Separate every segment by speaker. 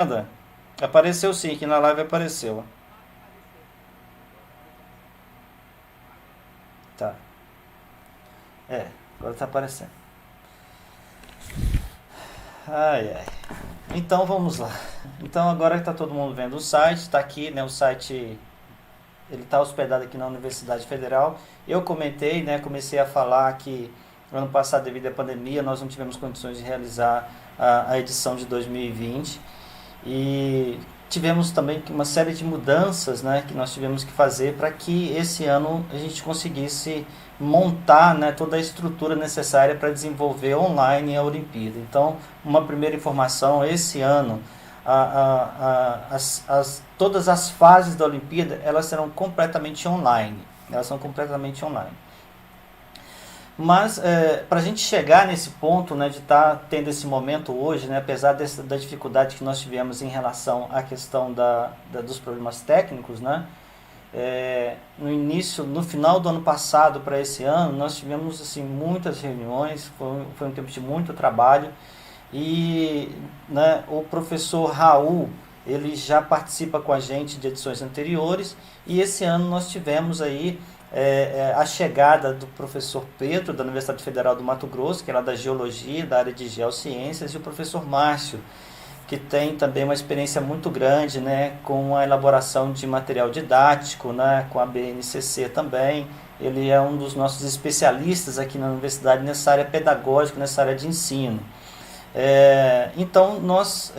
Speaker 1: Anda. Apareceu sim, aqui na live apareceu. Tá. É, agora tá aparecendo. Ai, ai. Então vamos lá. Então agora que tá todo mundo vendo o site, tá aqui, né? O site ele está hospedado aqui na Universidade Federal. Eu comentei, né, comecei a falar que no ano passado, devido à pandemia, nós não tivemos condições de realizar a edição de 2020 e tivemos também uma série de mudanças, né, que nós tivemos que fazer para que esse ano a gente conseguisse montar, né, toda a estrutura necessária para desenvolver online a Olimpíada. Então, uma primeira informação, esse ano todas as fases da Olimpíada elas serão completamente online. Elas são completamente online. Mas para a gente chegar nesse ponto, né, de estar tendo esse momento hoje, né, apesar da dificuldade que nós tivemos em relação à questão dos problemas técnicos, né, no final do ano passado para esse ano, nós tivemos assim muitas reuniões, foi um tempo de muito trabalho e, né, o professor Raul ele já participa com a gente de edições anteriores e esse ano nós tivemos aí a chegada do professor Pedro, da Universidade Federal do Mato Grosso, que é lá da Geologia, da área de Geociências, e o professor Márcio, que tem também uma experiência muito grande, né, com a elaboração de material didático, né, com a BNCC também. Ele é um dos nossos especialistas aqui na universidade nessa área pedagógica, nessa área de ensino. Então nós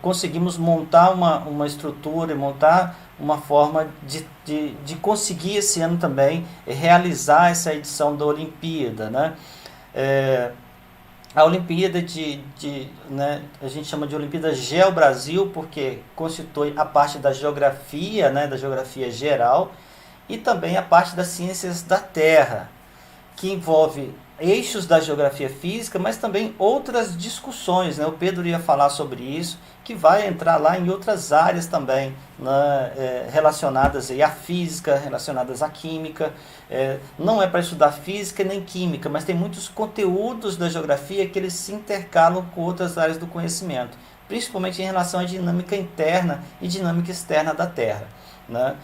Speaker 1: conseguimos montar uma estrutura e montar uma forma de conseguir esse ano também realizar essa edição da Olimpíada, né? É, a Olimpíada né, a gente chama de Olimpíada Geo-Brasil porque constitui a parte da geografia, né, da geografia geral e também a parte das ciências da Terra, que envolve eixos da geografia física, mas também outras discussões, né? O Pedro ia falar sobre isso, que vai entrar lá em outras áreas também, né? Relacionadas aí à física, relacionadas à química. Não é para estudar física nem química, mas tem muitos conteúdos da geografia que eles se intercalam com outras áreas do conhecimento, principalmente em relação à dinâmica interna e dinâmica externa da Terra, né?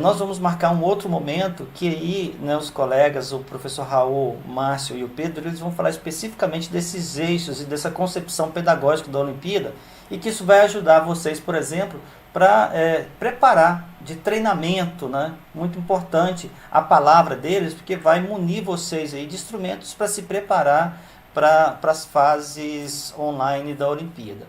Speaker 1: Nós vamos marcar um outro momento que aí, né, os colegas, o professor Raul, o Márcio e o Pedro, eles vão falar especificamente desses eixos e dessa concepção pedagógica da Olimpíada e que isso vai ajudar vocês, por exemplo, para preparar de treinamento, né, muito importante a palavra deles, porque vai munir vocês aí de instrumentos para se preparar para as fases online da Olimpíada.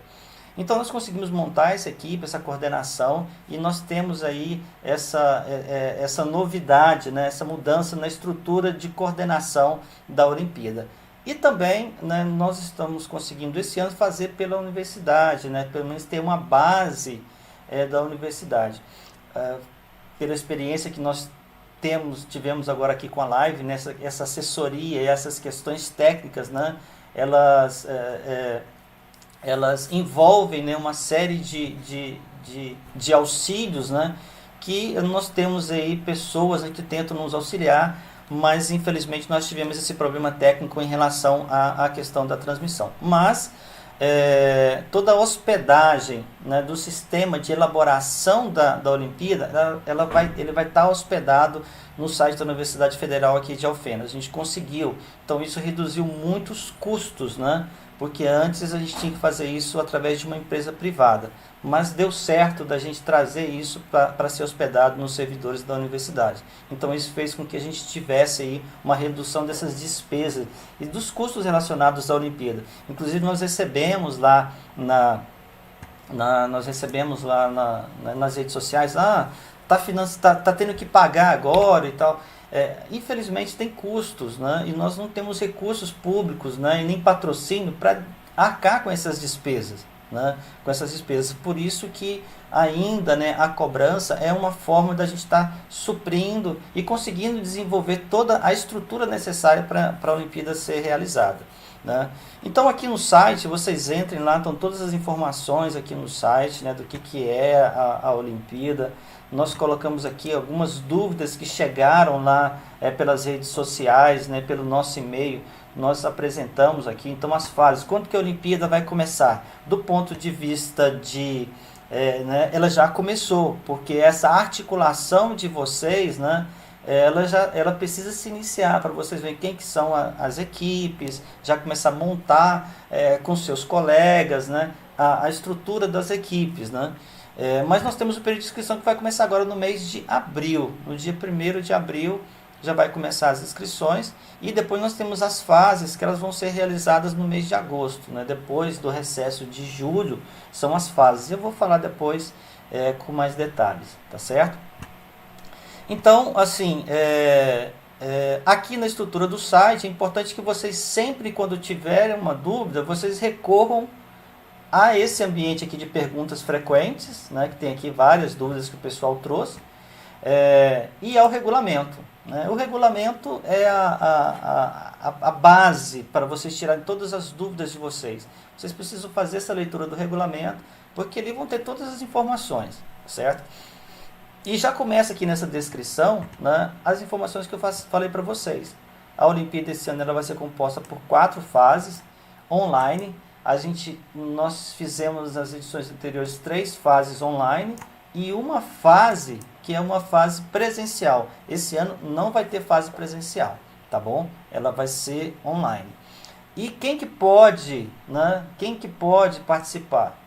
Speaker 1: Então nós conseguimos montar essa equipe, essa coordenação e nós temos aí essa novidade, né, essa mudança na estrutura de coordenação da Olimpíada. E também, né, nós estamos conseguindo esse ano fazer pela universidade, né, pelo menos ter uma base da universidade. Pela experiência que nós tivemos agora aqui com a live, né, essa assessoria e essas questões técnicas, né, elas elas envolvem, né, uma série de auxílios, né, que nós temos aí pessoas, né, que tentam nos auxiliar, mas infelizmente nós tivemos esse problema técnico em relação à questão da transmissão. Mas toda a hospedagem, né, do sistema de elaboração da Olimpíada, ele vai estar hospedado no site da Universidade Federal aqui de Alfenas. A gente conseguiu, então isso reduziu muitos custos, né? Porque antes a gente tinha que fazer isso através de uma empresa privada, mas deu certo da gente trazer isso para ser hospedado nos servidores da universidade. Então isso fez com que a gente tivesse aí uma redução dessas despesas e dos custos relacionados à Olimpíada. Inclusive nós recebemos lá nas redes sociais, tá tendo que pagar agora e tal. Infelizmente tem custos, né? E nós não temos recursos públicos, né? E nem patrocínio para arcar com essas despesas, né? Com essas despesas. Por isso que ainda, né, a cobrança é uma forma da gente estar suprindo e conseguindo desenvolver toda a estrutura necessária para a Olimpíada ser realizada, né? Então aqui no site, vocês entrem lá, estão todas as informações aqui no site, né, do que é a Olimpíada. Nós colocamos aqui algumas dúvidas que chegaram lá pelas redes sociais, né, pelo nosso e-mail. nós apresentamos aqui. Então, as fases, quando que a Olimpíada vai começar? Do ponto de vista de... né, ela já começou, porque essa articulação de vocês, né, ela precisa se iniciar, para vocês verem quem que são as equipes, já começar a montar com seus colegas, né, a estrutura das equipes, né. Mas nós temos o período de inscrição que vai começar agora no mês de abril. No dia 1º de abril já vai começar as inscrições, e depois nós temos as fases que elas vão ser realizadas no mês de agosto, né? Depois do recesso de julho são as fases. Eu vou falar depois com mais detalhes, tá certo? Então, assim, aqui na estrutura do site é importante que vocês sempre, quando tiverem uma dúvida, vocês recorram a esse ambiente aqui de perguntas frequentes, né, que tem aqui várias dúvidas que o pessoal trouxe, e ao regulamento. Né? O regulamento é a base para vocês tirarem todas as dúvidas de vocês. Vocês precisam fazer essa leitura do regulamento, porque ali vão ter todas as informações, certo? E já começa aqui nessa descrição, né, as informações que eu falei para vocês. A Olimpíada esse ano ela vai ser composta por 4 fases online. Nós fizemos nas edições anteriores 3 fases online e uma fase que é uma fase presencial. Esse ano não vai ter fase presencial, tá bom? Ela vai ser online. E quem que pode, né? Quem que pode participar?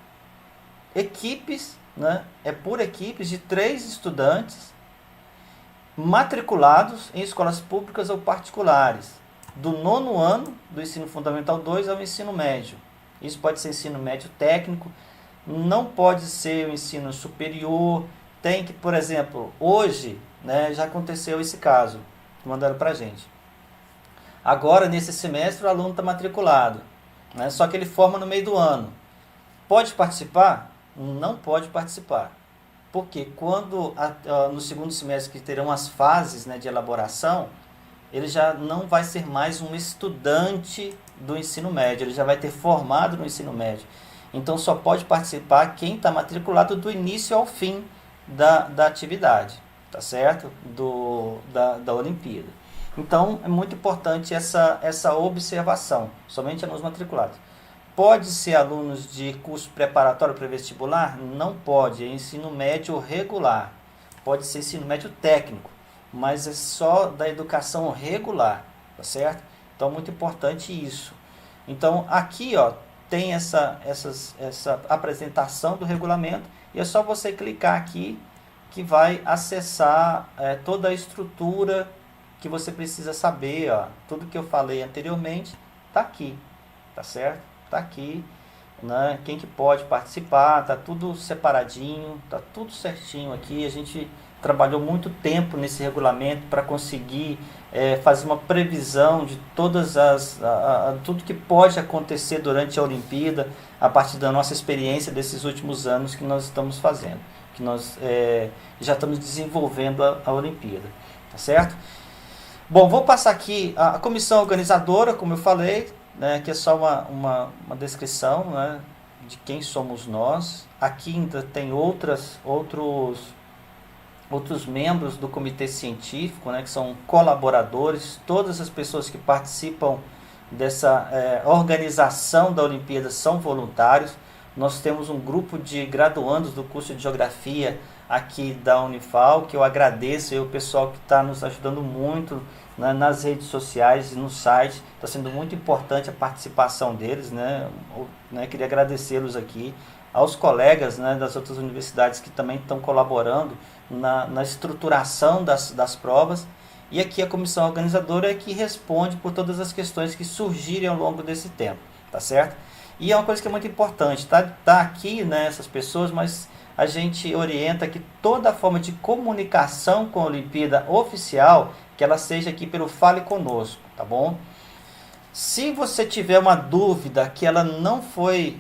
Speaker 1: Equipes, né? Por equipes de 3 estudantes matriculados em escolas públicas ou particulares, do 9º ano do ensino fundamental 2 ao ensino médio. Isso pode ser ensino médio técnico, não pode ser o ensino superior. Tem que, por exemplo, hoje, né, já aconteceu esse caso, mandaram para a gente. Agora, nesse semestre, o aluno está matriculado, né, só que ele forma no meio do ano. Pode participar? Não pode participar. Porque quando, no segundo semestre, que terão as fases, né, de elaboração, ele já não vai ser mais um estudante do ensino médio, ele já vai ter formado no ensino médio. Então, só pode participar quem está matriculado do início ao fim da atividade, tá certo? Da Olimpíada. Então, é muito importante essa observação, somente alunos matriculados. Pode ser alunos de curso preparatório para vestibular? Não pode, é ensino médio regular. Pode ser ensino médio técnico, mas é só da educação regular, tá certo? Então, é muito importante isso. Então, aqui, ó, tem essa apresentação do regulamento, e é só você clicar aqui que vai acessar toda a estrutura que você precisa saber. Ó, tudo que eu falei anteriormente está aqui, tá certo? Está aqui, né? Quem que pode participar, tá tudo separadinho, tá tudo certinho aqui. A gente trabalhou muito tempo nesse regulamento para conseguir fazer uma previsão de todas tudo que pode acontecer durante a Olimpíada, a partir da nossa experiência desses últimos anos que nós estamos fazendo, que nós já estamos desenvolvendo a Olimpíada, tá certo? Bom, vou passar aqui a comissão organizadora, como eu falei, né, que é só uma descrição, né, de quem somos nós. Aqui ainda tem outros membros do comitê científico, né, que são colaboradores. Todas as pessoas que participam dessa organização da Olimpíada são voluntários. Nós temos um grupo de graduandos do curso de Geografia aqui da Unifal, que eu agradeço, e o pessoal que está nos ajudando muito, né, nas redes sociais e no site. Está sendo muito importante a participação deles, né? Queria agradecê-los aqui, aos colegas, né, das outras universidades que também estão colaborando na estruturação das provas. E aqui a comissão organizadora é que responde por todas as questões que surgirem ao longo desse tempo, tá certo? E é uma coisa que é muito importante, tá aqui, né, essas pessoas, mas a gente orienta que toda forma de comunicação com a Olimpíada oficial, que ela seja aqui pelo Fale Conosco, tá bom? Se você tiver uma dúvida que ela não foi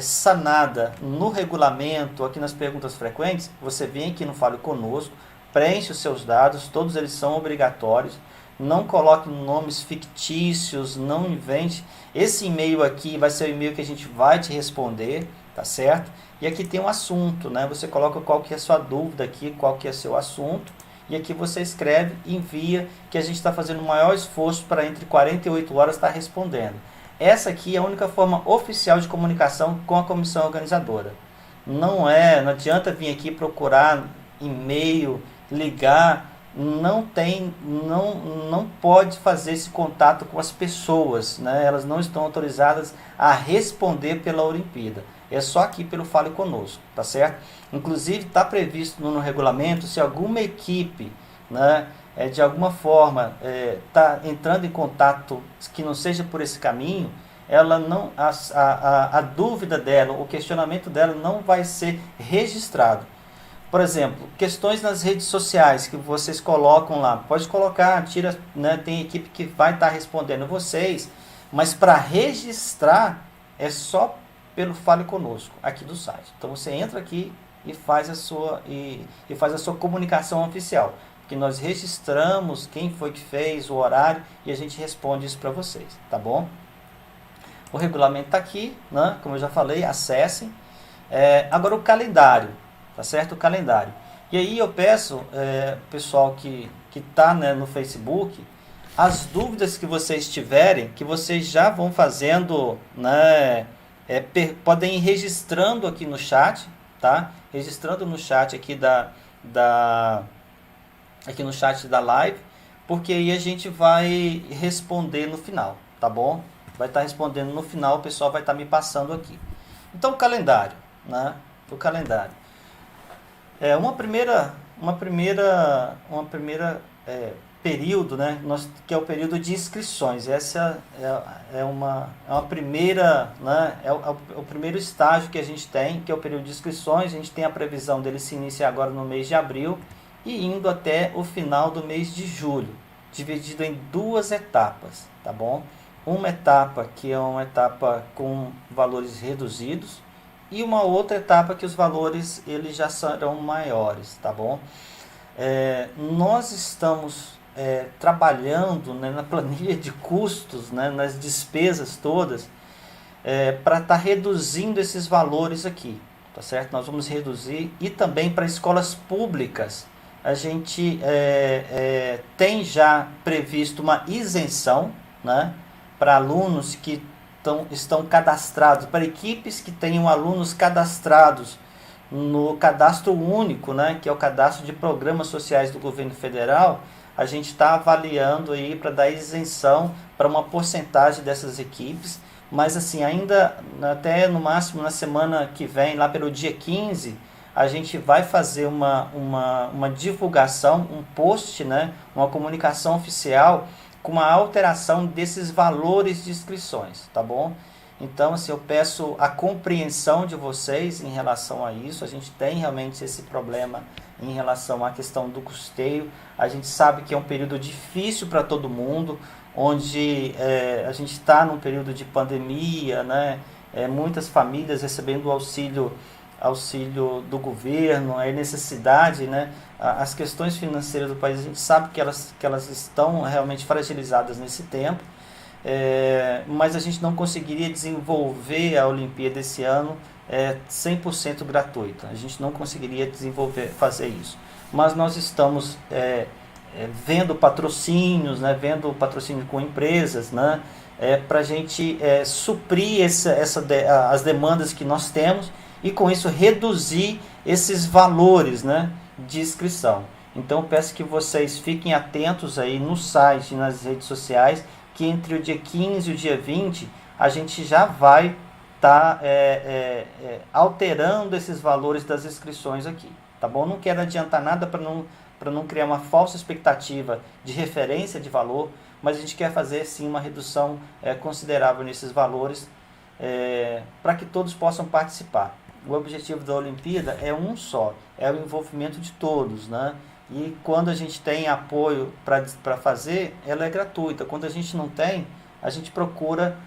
Speaker 1: sanada no regulamento, aqui nas perguntas frequentes, você vem aqui no Fale Conosco, preenche os seus dados, todos eles são obrigatórios, não coloque nomes fictícios, não invente. Esse e-mail aqui vai ser o e-mail que a gente vai te responder, tá certo? E aqui tem um assunto, né? Você coloca qual que é a sua dúvida aqui, qual que é seu assunto, e aqui você escreve, envia, que a gente está fazendo o maior esforço para entre 48 horas estar respondendo. Essa aqui é a única forma oficial de comunicação com a comissão organizadora. Não adianta vir aqui procurar e-mail, ligar, não pode fazer esse contato com as pessoas, né? Elas não estão autorizadas a responder pela Olimpíada. É só aqui pelo Fale Conosco, tá certo? Inclusive está previsto no regulamento, se alguma equipe, né, de alguma forma está entrando em contato que não seja por esse caminho, ela não, a dúvida dela, o questionamento dela não vai ser registrado. Por exemplo, questões nas redes sociais que vocês colocam lá, pode colocar, tira, né, tem equipe que vai estar respondendo vocês, mas para registrar é só pelo Fale Conosco, aqui do site. Então você entra aqui e faz a sua comunicação oficial, porque nós registramos quem foi que fez, o horário, e a gente responde isso para vocês, tá bom? O regulamento está aqui, né? Como eu já falei, acessem. Agora o calendário, tá certo? O calendário. E aí eu peço, pessoal que está, né, no Facebook, as dúvidas que vocês tiverem, que vocês já vão fazendo, né, podem ir registrando aqui no chat, tá? Registrando no chat aqui aqui no chat da live, porque aí a gente vai responder no final, tá bom? Vai estar respondendo no final, o pessoal vai estar me passando aqui. Então o calendário, né? O calendário. Uma primeira período, né? Que é o período de inscrições. Essa é uma primeira, né? O primeiro estágio que a gente tem, que é o período de inscrições. A gente tem a previsão dele se iniciar agora no mês de abril e indo até o final do mês de julho, dividido em 2 etapas, tá bom? Uma etapa que é uma etapa com valores reduzidos e uma outra etapa que os valores eles já serão maiores, tá bom? Nós estamos trabalhando, né, na planilha de custos, né, nas despesas todas, para estar reduzindo esses valores aqui, tá certo? Nós vamos reduzir, e também para escolas públicas a gente tem já previsto uma isenção, né, para alunos que estão cadastrados, para equipes que tenham alunos cadastrados no cadastro único, né, que é o cadastro de programas sociais do governo federal. A gente está avaliando aí para dar isenção para uma porcentagem dessas equipes, mas assim, ainda até no máximo na semana que vem, lá pelo dia 15, a gente vai fazer uma divulgação, um post, né, uma comunicação oficial com uma alteração desses valores de inscrições, tá bom? Então, assim, eu peço a compreensão de vocês em relação a isso. A gente tem realmente esse problema em relação à questão do custeio. A gente sabe que é um período difícil para todo mundo, onde a gente está num período de pandemia, né? Muitas famílias recebendo o auxílio do governo, a necessidade, né? As questões financeiras do país, a gente sabe que elas estão realmente fragilizadas nesse tempo, mas a gente não conseguiria desenvolver a Olimpíada esse ano 100% gratuita. A gente não conseguiria fazer isso. Mas nós estamos vendo patrocínios, né? Vendo patrocínio com empresas, né? Para a gente suprir as demandas que nós temos, e com isso reduzir esses valores, né, de inscrição. Então eu peço que vocês fiquem atentos aí no site e nas redes sociais, que entre o dia 15 e o dia 20 a gente já vai estar alterando esses valores das inscrições aqui, tá bom? Não quero adiantar nada para não criar uma falsa expectativa de referência de valor, mas a gente quer fazer sim uma redução considerável nesses valores, para que todos possam participar. O objetivo da Olimpíada é um só, é o envolvimento de todos, né? E quando a gente tem apoio para fazer, ela é gratuita. Quando a gente não tem, a gente procura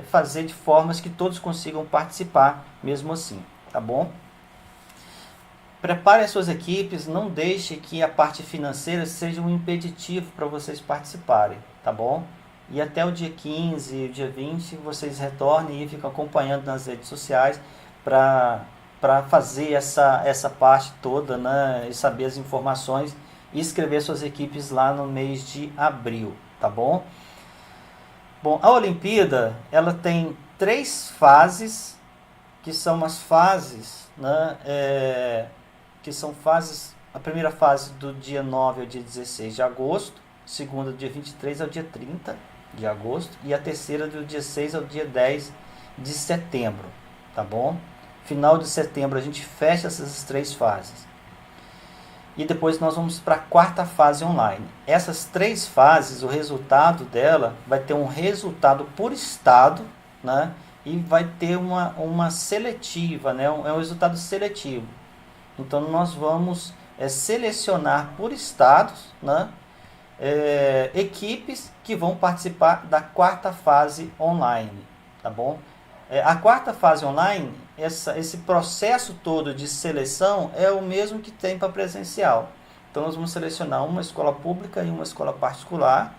Speaker 1: fazer de formas que todos consigam participar, mesmo assim, tá bom? Prepare as suas equipes, não deixe que a parte financeira seja um impeditivo para vocês participarem, tá bom? E até o dia 15, o dia 20, vocês retornem e ficam acompanhando nas redes sociais para fazer essa parte toda, né, e saber as informações e inscrever suas equipes lá no mês de abril, tá bom? Bom, a Olimpíada, ela tem 3 fases, que são as fases, né, que são fases, a primeira fase do dia 9 ao dia 16 de agosto, a segunda do dia 23 ao dia 30 de agosto, e a terceira do dia 6 ao dia 10 de setembro, tá bom? Final de setembro a gente fecha essas 3 fases. E depois nós vamos para a quarta fase online. Essas 3 fases, o resultado dela vai ter um resultado por estado, né? E vai ter uma seletiva, né? É um resultado seletivo. Então nós vamos selecionar por estados, né? Equipes que vão participar da quarta fase online, tá bom? A quarta fase online, esse processo todo de seleção é o mesmo que tem para presencial. Então nós vamos selecionar uma escola pública e uma escola particular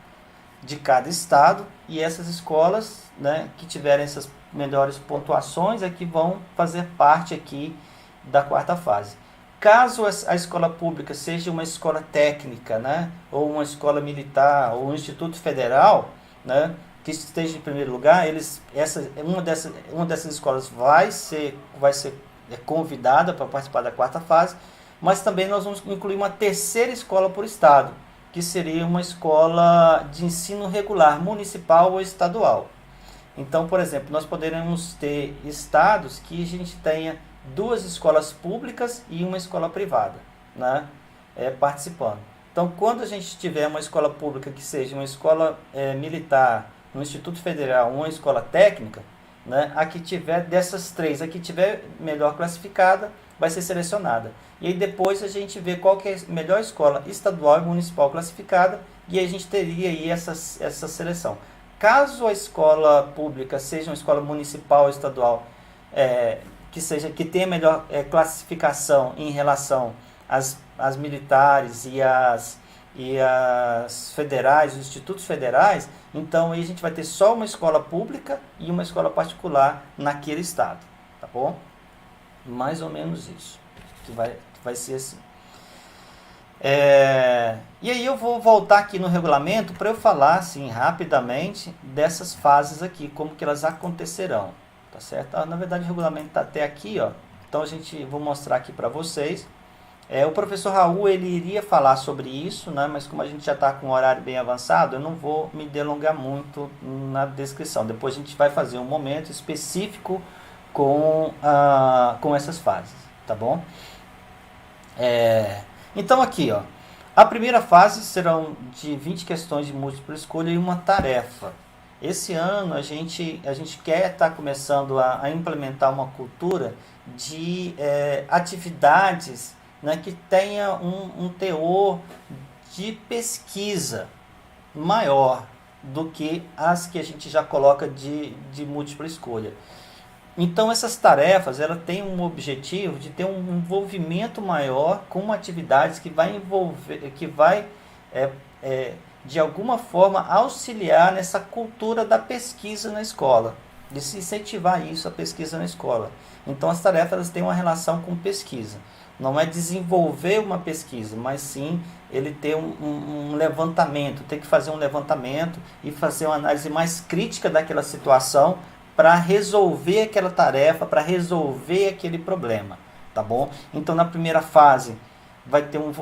Speaker 1: de cada estado, e essas escolas, né, que tiverem essas melhores pontuações é que vão fazer parte aqui da quarta fase. Caso a escola pública seja uma escola técnica, né, ou uma escola militar, ou um instituto federal, né, que esteja em primeiro lugar, uma dessas escolas vai ser convidada para participar da quarta fase, mas também nós vamos incluir uma terceira escola por estado, que seria uma escola de ensino regular, municipal ou estadual. Então, por exemplo, nós poderemos ter estados que a gente tenha 2 escolas públicas e uma escola privada, né, participando. Então, quando a gente tiver uma escola pública que seja uma escola militar, um instituto federal, uma escola técnica, né, a que tiver dessas 3, a que tiver melhor classificada, vai ser selecionada. E aí depois a gente vê qual que é a melhor escola estadual e municipal classificada, e aí a gente teria aí essa seleção. Caso a escola pública seja uma escola municipal ou estadual, que tenha melhor classificação em relação às militares e as federais, os institutos federais, então aí a gente vai ter só uma escola pública e uma escola particular naquele estado, tá bom? Mais ou menos isso, que vai ser assim. E aí eu vou voltar aqui no regulamento para eu falar assim rapidamente dessas fases aqui, como que elas acontecerão, tá certo? Na verdade o regulamento está até aqui, ó. Então vou mostrar aqui para vocês. O professor Raul ele iria falar sobre isso, né? Mas como a gente já está com um horário bem avançado, eu não vou me delongar muito na descrição. Depois a gente vai fazer um momento específico com essas fases, tá bom? Então aqui, ó, a primeira fase serão de 20 questões de múltipla escolha e uma tarefa. Esse ano a gente quer estar começando a implementar uma cultura de atividades, né, que tenha um teor de pesquisa maior do que as que a gente já coloca de múltipla escolha. Então essas tarefas ela têm um objetivo de ter um envolvimento maior com atividades que vai envolver, que vai de alguma forma auxiliar nessa cultura da pesquisa na escola, de se incentivar isso, a pesquisa na escola. Então as tarefas elas têm uma relação com pesquisa. Não é desenvolver uma pesquisa, mas sim ele ter um levantamento, tem que fazer um levantamento e fazer uma análise mais crítica daquela situação para resolver aquela tarefa, para resolver aquele problema, tá bom? Então na primeira fase vai ter um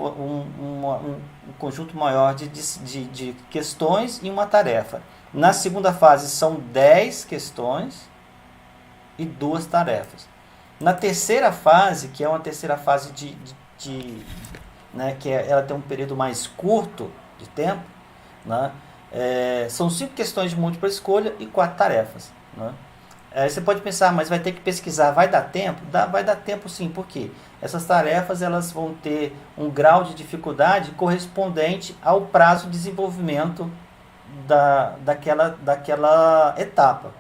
Speaker 1: conjunto maior de questões e uma tarefa. Na segunda fase são 10 questões e 2 tarefas. Na terceira fase, que é uma terceira fase né, que ela tem um período mais curto de tempo, né, são 5 questões de múltipla escolha e 4 tarefas. Né? Você pode pensar, mas vai ter que pesquisar, vai dar tempo? Vai dar tempo sim, porque essas tarefas elas vão ter um grau de dificuldade correspondente ao prazo de desenvolvimento daquela etapa.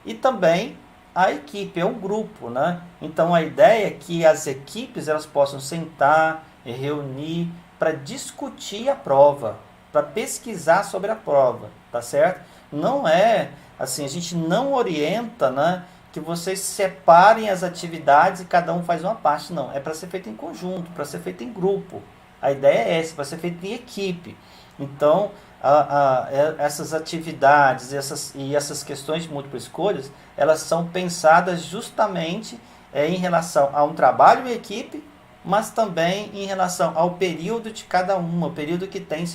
Speaker 1: E também a equipe, é um grupo, né? Então a ideia é que as equipes elas possam sentar e reunir para discutir a prova, para pesquisar sobre a prova, tá certo? Não é assim, a gente não orienta, né, que vocês separem as atividades e cada um faz uma parte, não. É para ser feito em conjunto, para ser feito em grupo, A ideia é essa, vai ser feito em equipe. Então, essas atividades essas questões de múltiplas escolhas, elas são pensadas justamente em relação a um trabalho em equipe, mas também em relação ao período de cada uma, o período que tem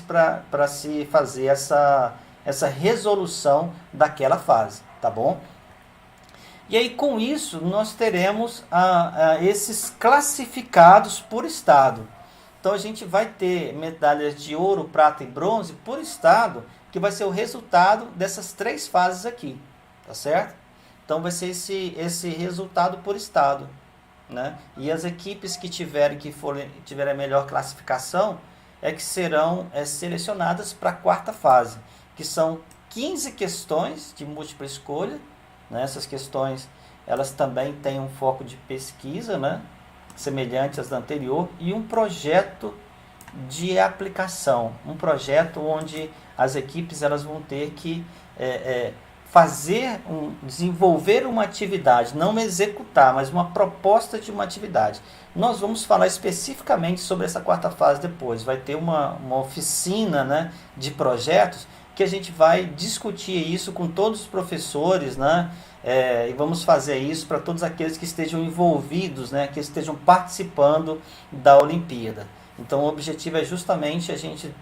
Speaker 1: para se fazer essa resolução daquela fase, tá bom? E aí com isso nós teremos esses classificados por estado. Então a gente vai ter medalhas de ouro, prata e bronze por estado, que vai ser o resultado dessas 3 fases aqui, tá certo? Então vai ser esse resultado por estado, né? E as equipes que tiverem a melhor classificação que serão selecionadas para a 4ª fase, que são 15 questões de múltipla escolha, né? Essas questões elas também têm um foco de pesquisa, né? Semelhante às da anterior, e um projeto de aplicação, um projeto onde as equipes elas vão ter que desenvolver uma atividade, não executar, mas uma proposta de uma atividade. Nós vamos falar especificamente sobre essa 4ª fase depois, vai ter uma oficina, né, de projetos, que a gente vai discutir isso com todos os professores, né, e vamos fazer isso para todos aqueles que estejam envolvidos, né, que estejam participando da Olimpíada. Então o objetivo é justamente a gente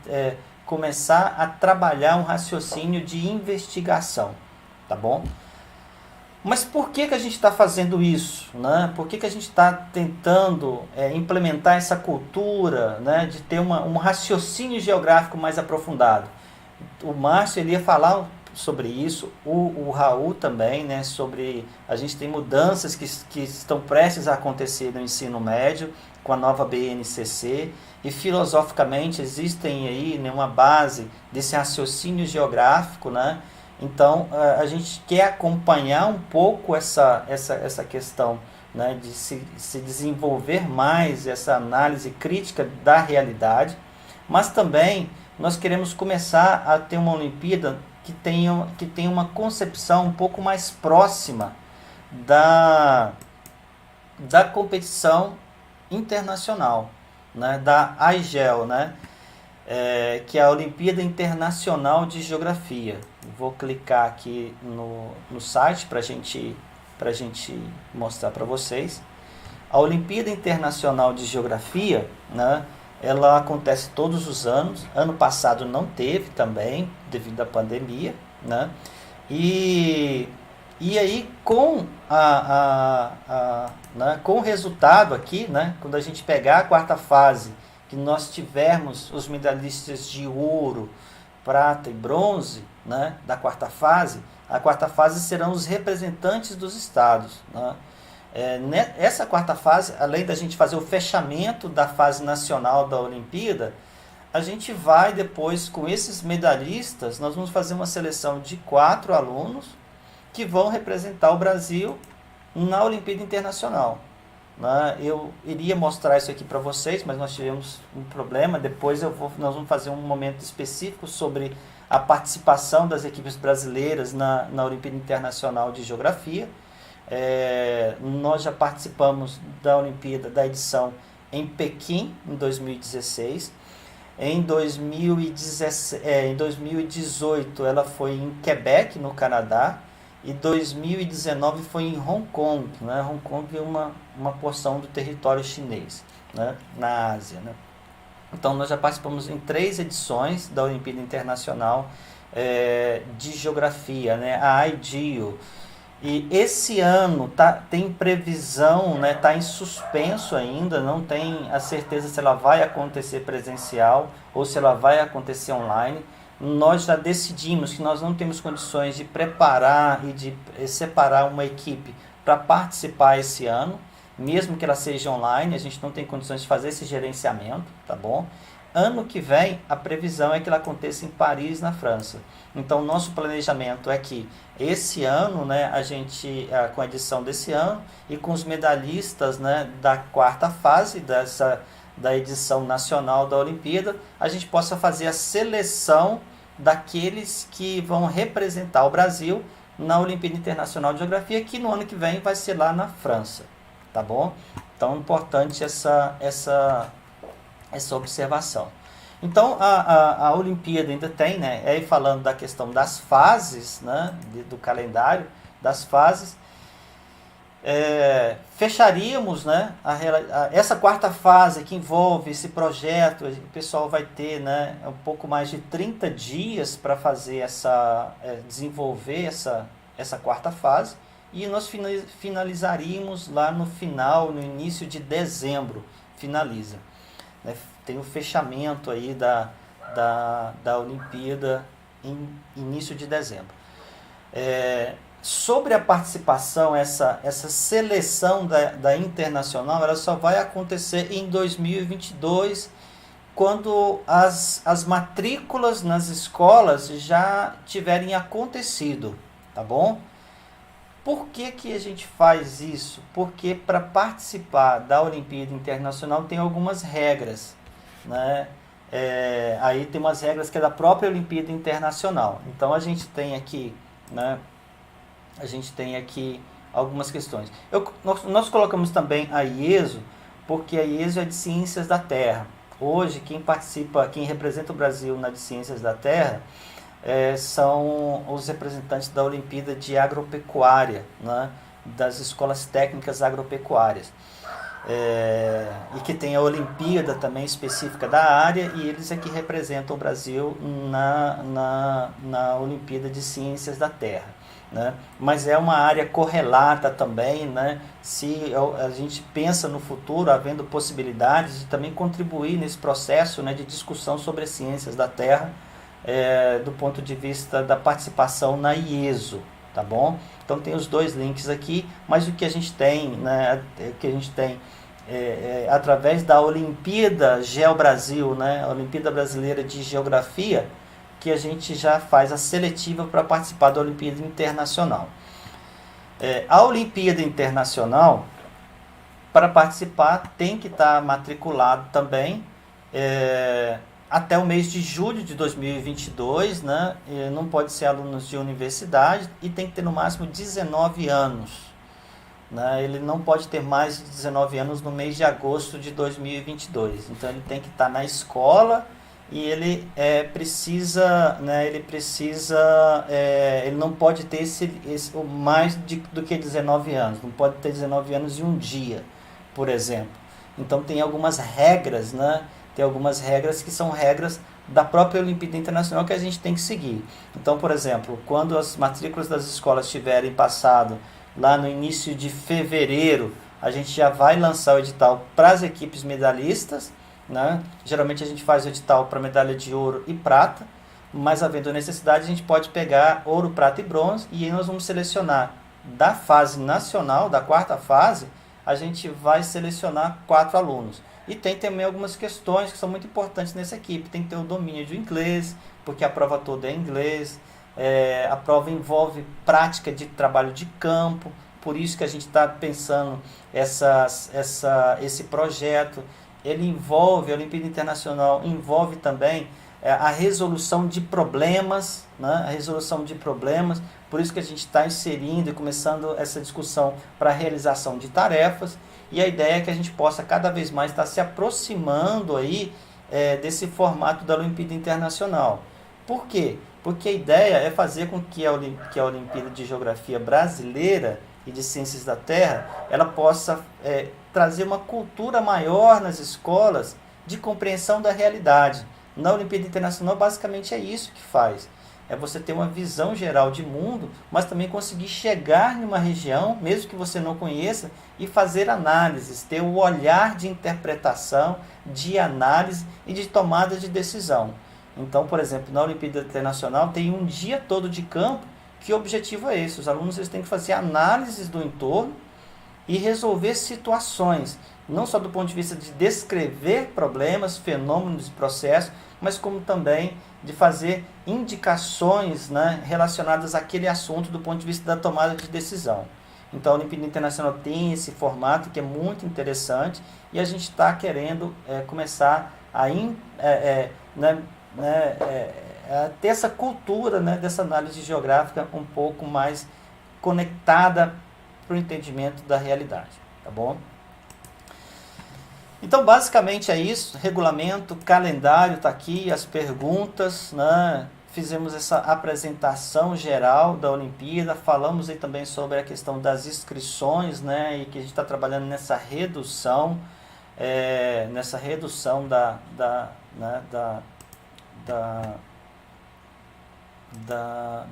Speaker 1: começar a trabalhar um raciocínio de investigação, tá bom? Mas por que a gente está fazendo isso, né? Por que a gente está tentando implementar essa cultura, né, de ter um raciocínio geográfico mais aprofundado? O Márcio ele ia falar sobre isso, o Raul também, né, sobre a gente tem mudanças que estão prestes a acontecer no ensino médio com a nova BNCC, e filosoficamente existem aí, né, uma base desse raciocínio geográfico, né? Então a gente quer acompanhar um pouco essa questão, né, de se desenvolver mais essa análise crítica da realidade, mas também nós queremos começar a ter uma Olimpíada que tenha uma concepção um pouco mais próxima da competição internacional, né, da AIGEL, né, que é a Olimpíada Internacional de Geografia. Vou clicar aqui no site para a gente mostrar para vocês. A Olimpíada Internacional de Geografia, né, ela acontece todos os anos. Ano passado não teve também, devido à pandemia, né? E aí com com o resultado aqui, né, quando a gente pegar a 4ª fase, que nós tivermos os medalhistas de ouro, prata e bronze, né, da 4ª fase, a 4ª fase serão os representantes dos estados, né? Essa 4ª fase, além da gente fazer o fechamento da fase nacional da Olimpíada, a gente vai depois, com esses medalhistas, nós vamos fazer uma seleção de 4 alunos que vão representar o Brasil na Olimpíada Internacional, né? Eu iria mostrar isso aqui para vocês, mas nós tivemos um problema. Depois nós vamos fazer um momento específico sobre a participação das equipes brasileiras na Olimpíada Internacional de Geografia. Nós já participamos da Olimpíada, da edição em Pequim, em 2016. Em 2018 ela foi em Quebec, no Canadá, e 2019 foi em Hong Kong, né? Hong Kong é uma porção do território chinês, né, na Ásia, né? Então nós já participamos em 3 edições da Olimpíada Internacional de Geografia, né, a IGEO. E esse ano tem previsão, né, tá em suspenso ainda, não tem a certeza se ela vai acontecer presencial ou se ela vai acontecer online. Nós já decidimos que nós não temos condições de preparar e de separar uma equipe para participar esse ano, mesmo que ela seja online, a gente não tem condições de fazer esse gerenciamento, tá bom? Ano que vem, a previsão é que ela aconteça em Paris, na França. Então, nosso planejamento é que esse ano, né, a gente, com a edição desse ano e com os medalhistas, né, da 4ª fase da edição nacional da Olimpíada, a gente possa fazer a seleção daqueles que vão representar o Brasil na Olimpíada Internacional de Geografia, que no ano que vem vai ser lá na França, tá bom? Então, importante essa essa observação. Então, a Olimpíada ainda tem, né, aí falando da questão das fases, né, do calendário, das fases, fecharíamos, né, essa quarta fase que envolve esse projeto. O pessoal vai ter, né, um pouco mais de 30 dias para fazer desenvolver essa quarta fase, e nós finalizaríamos lá no início de dezembro, finaliza, né? Tem o fechamento aí da Olimpíada em início de dezembro. Sobre a participação, essa seleção da internacional, ela só vai acontecer em 2022, quando as matrículas nas escolas já tiverem acontecido, tá bom? Por que a gente faz isso? Porque para participar da Olimpíada Internacional tem algumas regras, né? Aí tem umas regras que é da própria Olimpíada Internacional. Então a gente tem aqui, né, algumas questões. Nós colocamos também a IESO, porque a IESO é de Ciências da Terra. Hoje, quem representa o Brasil na de Ciências da Terra são os representantes da Olimpíada de Agropecuária, né, das escolas técnicas agropecuárias. E que tem a Olimpíada também específica da área, e eles é que representam o Brasil na Olimpíada de Ciências da Terra, né? Mas é uma área correlata também, né? Se a gente pensa no futuro, havendo possibilidades de também contribuir nesse processo, né, de discussão sobre as ciências da Terra, do ponto de vista da participação na IESO, tá bom? Então tem os dois links aqui, mas o que a gente tem, né, através da Olimpíada GeoBrasil, né, a Olimpíada Brasileira de Geografia, que a gente já faz a seletiva para participar da Olimpíada Internacional. A Olimpíada Internacional, para participar, tem que estar matriculado também até o mês de julho de 2022, né? Não pode ser alunos de universidade e tem que ter no máximo 19 anos. Né? Ele não pode ter mais de 19 anos no mês de agosto de 2022. Então ele tem que estar na escola e ele precisa, né? Ele não pode ter mais do que 19 anos. Não pode ter 19 anos em um dia, por exemplo. Então tem algumas regras, né? Tem algumas regras que são regras da própria Olimpíada Internacional que a gente tem que seguir. Então, por exemplo, quando as matrículas das escolas tiverem passado lá no início de fevereiro, a gente já vai lançar o edital para as equipes medalhistas, né? Geralmente a gente faz o edital para medalha de ouro e prata, mas havendo necessidade a gente pode pegar ouro, prata e bronze, e aí nós vamos selecionar da fase nacional, da quarta fase, a gente vai selecionar 4 alunos. E tem também algumas questões que são muito importantes nessa equipe. Tem que ter o domínio do inglês, porque a prova toda é em inglês. A prova envolve prática de trabalho de campo, por isso que a gente está pensando esse projeto. Ele envolve, a Olimpíada Internacional envolve também a resolução de problemas, né? A resolução de problemas, por isso que a gente está inserindo e começando essa discussão para a realização de tarefas. E a ideia é que a gente possa cada vez mais estar se aproximando aí, desse formato da Olimpíada Internacional. Por quê? Porque a ideia é fazer com que a Olimpíada de Geografia Brasileira e de Ciências da Terra, ela possa trazer uma cultura maior nas escolas de compreensão da realidade. Na Olimpíada Internacional, basicamente é isso que faz. É você ter uma visão geral de mundo, mas também conseguir chegar em uma região, mesmo que você não conheça, e fazer análises, ter o olhar de interpretação, de análise e de tomada de decisão. Então, por exemplo, na Olimpíada Internacional tem um dia todo de campo, que o objetivo é esse. Os alunos têm que fazer análises do entorno e resolver situações, não só do ponto de vista de descrever problemas, fenômenos, processos, mas como também de fazer indicações, né, relacionadas àquele assunto do ponto de vista da tomada de decisão. Então a Olimpíada Internacional tem esse formato que é muito interessante e a gente está querendo começar a ter essa cultura, né, dessa análise geográfica um pouco mais conectada para o entendimento da realidade, tá bom? Então, basicamente é isso, regulamento, calendário está aqui, as perguntas, né? Fizemos essa apresentação geral da Olimpíada, falamos aí também sobre a questão das inscrições, né? E que a gente está trabalhando nessa redução, né?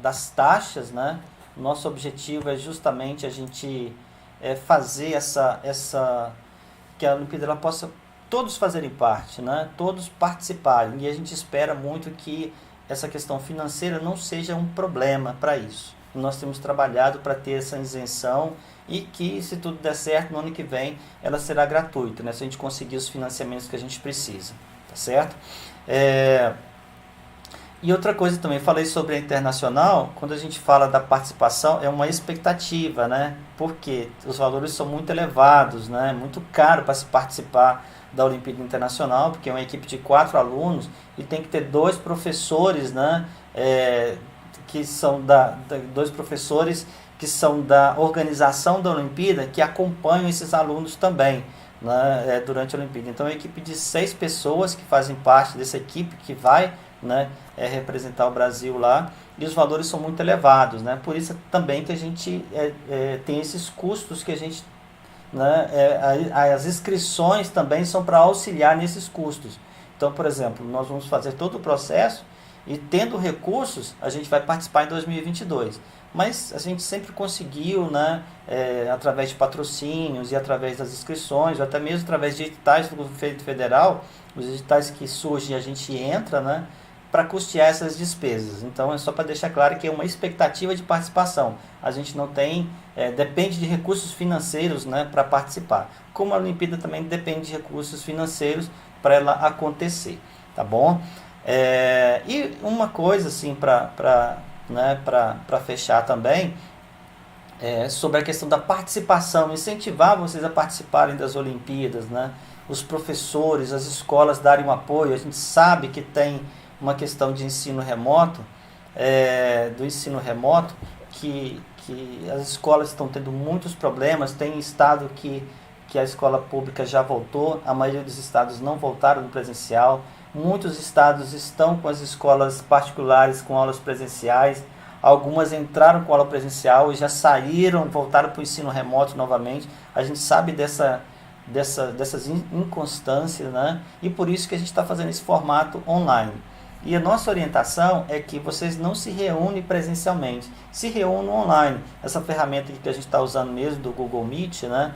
Speaker 1: Das taxas, né? Nosso objetivo é justamente a gente fazer que a Olimpíada ela possa todos fazerem parte, né? Todos participarem, e a gente espera muito que essa questão financeira não seja um problema para isso. Nós temos trabalhado para ter essa isenção e que, se tudo der certo, no ano que vem ela será gratuita, né? Se a gente conseguir os financiamentos que a gente precisa, tá certo? E outra coisa também, falei sobre a internacional, quando a gente fala da participação, é uma expectativa, né? Porque os valores são muito elevados, né? Muito caro para se participar da Olimpíada Internacional, porque é uma equipe de 4 alunos e tem que ter 2 professores, né? Que são dois professores que são da organização da Olimpíada, que acompanham esses alunos também, né? Durante a Olimpíada. Então, é uma equipe de 6 pessoas que fazem parte dessa equipe que vai, né, representar o Brasil lá, e os valores são muito elevados, né? Por isso também que a gente tem esses custos que a gente, né, as inscrições também são para auxiliar nesses custos. Então, por exemplo, nós vamos fazer todo o processo e, tendo recursos, a gente vai participar em 2022. Mas a gente sempre conseguiu, né, através de patrocínios e através das inscrições, ou até mesmo através de editais do governo federal, os editais que surgem a gente entra, né, para custear essas despesas. Então, é só para deixar claro que é uma expectativa de participação. A gente não tem, depende de recursos financeiros, né, para participar. Como a Olimpíada também depende de recursos financeiros para ela acontecer, tá bom? E uma coisa assim para fechar também, sobre a questão da participação, incentivar vocês a participarem das Olimpíadas, né? Os professores, as escolas darem um apoio. A gente sabe que tem uma questão de ensino remoto, que as escolas estão tendo muitos problemas. Tem estado que a escola pública já voltou, a maioria dos estados não voltaram no presencial, muitos estados estão com as escolas particulares com aulas presenciais, algumas entraram com aula presencial e já saíram, voltaram para o ensino remoto novamente. A gente sabe dessas inconstâncias, né? E por isso que a gente está fazendo esse formato online. E a nossa orientação é que vocês não se reúnem presencialmente, se reúnam online. Essa ferramenta que a gente está usando mesmo, do Google Meet, né?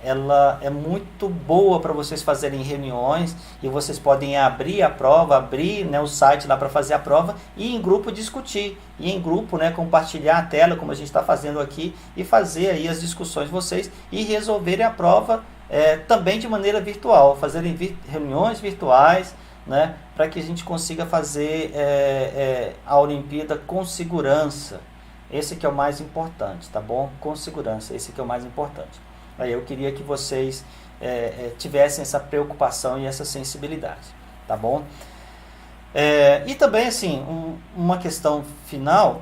Speaker 1: Ela é muito boa para vocês fazerem reuniões, e vocês podem abrir a prova, abrir, né, o site lá para fazer a prova e em grupo discutir, e em grupo, né, compartilhar a tela como a gente está fazendo aqui, e fazer aí as discussões de vocês e resolverem a prova também de maneira virtual, fazerem reuniões virtuais, né, para que a gente consiga fazer a Olimpíada com segurança. Esse que é o mais importante, tá bom? Com segurança, esse que é o mais importante. Aí eu queria que vocês tivessem essa preocupação e essa sensibilidade, tá bom? E também, assim, uma questão final,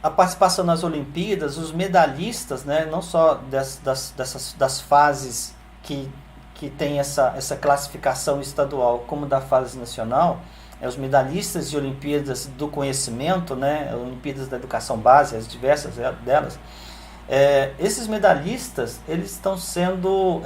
Speaker 1: a participação nas Olimpíadas, os medalhistas, né, não só das fases que tem essa classificação estadual, como da fase nacional, os medalhistas de Olimpíadas do Conhecimento, né, Olimpíadas da Educação Básica, as diversas delas, esses medalhistas, eles estão sendo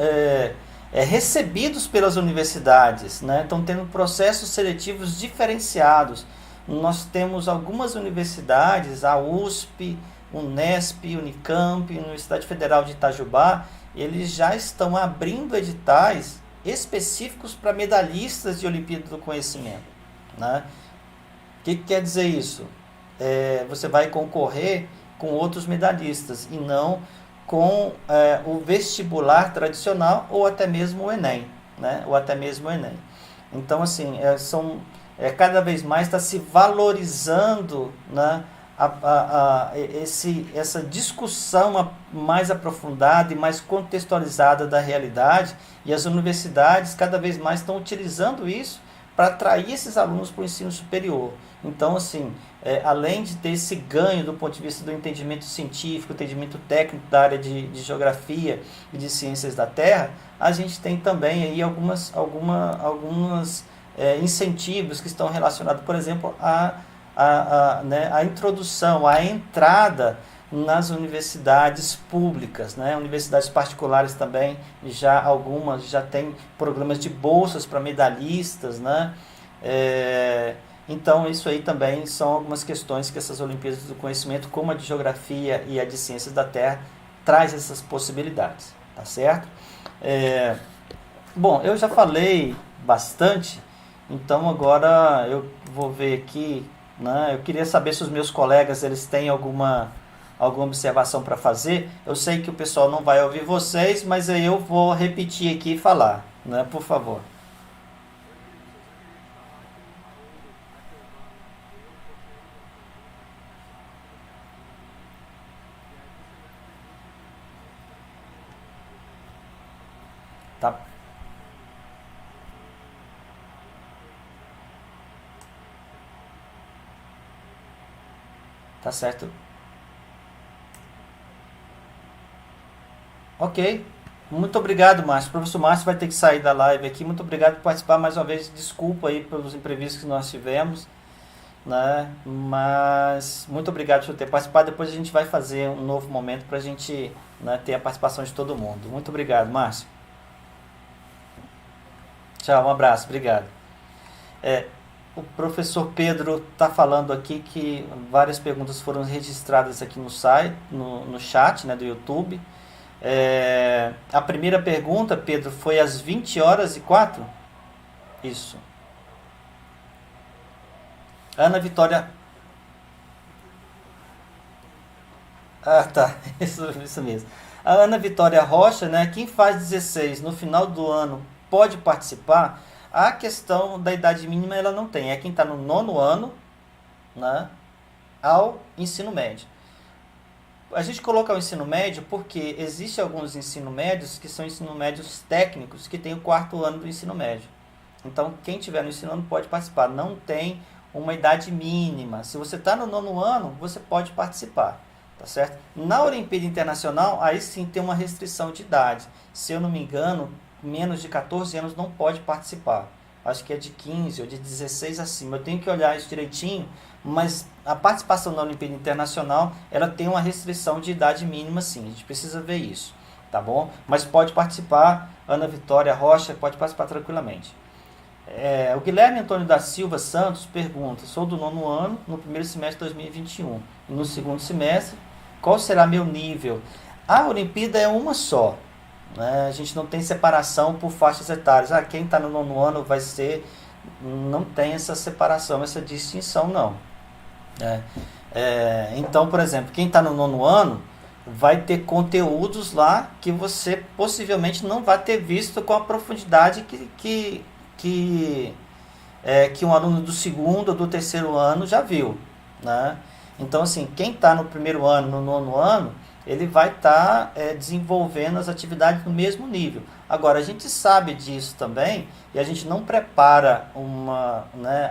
Speaker 1: recebidos pelas universidades, né, estão tendo processos seletivos diferenciados. Nós temos algumas universidades, a USP, Unesp, Unicamp, Universidade Federal de Itajubá, eles já estão abrindo editais específicos para medalhistas de Olimpíada do Conhecimento, né? O que quer dizer isso? Você vai concorrer com outros medalhistas e não com o vestibular tradicional ou até mesmo o Enem, né? Ou até mesmo o Enem. Então, assim, cada vez mais está se valorizando, né, essa discussão mais aprofundada e mais contextualizada da realidade, e as universidades cada vez mais estão utilizando isso para atrair esses alunos para o ensino superior. Então, assim, além de ter esse ganho do ponto de vista do entendimento científico, entendimento técnico da área de geografia e de ciências da Terra, a gente tem também aí algumas incentivos que estão relacionados, por exemplo, né, a introdução, a entrada nas universidades públicas, né? Universidades particulares também, algumas já têm programas de bolsas para medalhistas, né? Então isso aí também são algumas questões que essas Olimpíadas do Conhecimento, como a de Geografia e a de Ciências da Terra, traz essas possibilidades, tá certo? Bom, eu já falei bastante, então agora eu vou ver aqui, né? Eu queria saber se os meus colegas eles têm alguma observação para fazer. Eu sei que o pessoal não vai ouvir vocês, mas aí eu vou repetir aqui e falar, né? Por favor. Tá, tá certo. Ok. Muito obrigado, Márcio. O professor Márcio vai ter que sair da live aqui. Muito obrigado por participar mais uma vez. Desculpa aí pelos imprevistos que nós tivemos, né? Mas muito obrigado por ter participado. Depois a gente vai fazer um novo momento para a gente, né, ter a participação de todo mundo. Muito obrigado, Márcio. Tchau, um abraço. Obrigado. É, o professor Pedro está falando aqui que várias perguntas foram registradas aqui no site, no chat, né, do YouTube. A primeira pergunta, Pedro, foi às 20h04? Isso. Ana Vitória. Ah, tá. Isso mesmo. A Ana Vitória Rocha, né? Quem faz 16 no final do ano pode participar. A questão da idade mínima ela não tem. É quem está no nono ano, né, ao ensino médio. A gente coloca o ensino médio porque existem alguns ensino médios que são ensino médios técnicos que tem o quarto ano do ensino médio. Então, quem tiver no ensino ano pode participar. Não tem uma idade mínima. Se você está no nono ano, você pode participar. Tá certo? Na Olimpíada Internacional, aí sim tem uma restrição de idade. Se eu não me engano, menos de 14 anos não pode participar. Acho que é de 15 ou de 16 acima. Eu tenho que olhar isso direitinho, mas a participação na Olimpíada Internacional, ela tem uma restrição de idade mínima sim. A gente precisa ver isso, tá bom? Mas pode participar, Ana Vitória Rocha pode participar tranquilamente. O Guilherme Antônio da Silva Santos pergunta: sou do nono ano, no primeiro semestre de 2021. E no segundo semestre, qual será meu nível? A Olimpíada é uma só, né? A gente não tem separação por faixas etárias. Quem está no nono ano vai ser... Não tem essa separação, essa distinção, não. Então, por exemplo, quem está no nono ano vai ter conteúdos lá que você possivelmente não vai ter visto com a profundidade que um aluno do segundo ou do terceiro ano já viu, né? Então, assim, quem está no primeiro ano, no nono ano, ele vai estar desenvolvendo as atividades no mesmo nível. Agora, a gente sabe disso também e a gente não prepara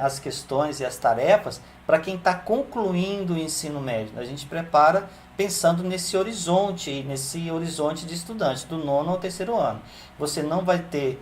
Speaker 1: as questões e as tarefas para quem está concluindo o ensino médio. A gente prepara pensando nesse horizonte de estudantes, do nono ao terceiro ano. Você não vai ter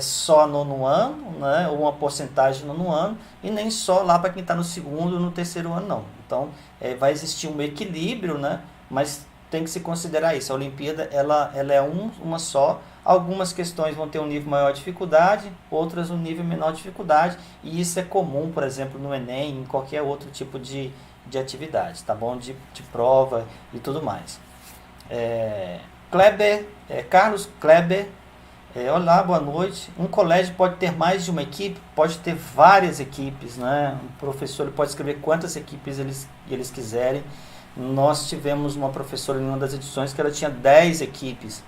Speaker 1: só nono ano, né, ou uma porcentagem no nono ano, e nem só lá para quem está no segundo ou no terceiro ano, não. Então, vai existir um equilíbrio, né, mas tem que se considerar isso. A Olimpíada ela é uma só. Algumas questões vão ter um nível maior de dificuldade, outras um nível menor de dificuldade, e isso é comum, por exemplo, no Enem, em qualquer outro tipo de atividade, tá bom? De prova e tudo mais. Carlos Kleber, olá, boa noite. Um colégio pode ter mais de uma equipe? Pode ter várias equipes, né? O professor ele pode escrever quantas equipes eles quiserem. Nós tivemos uma professora em uma das edições que ela tinha 10 equipes.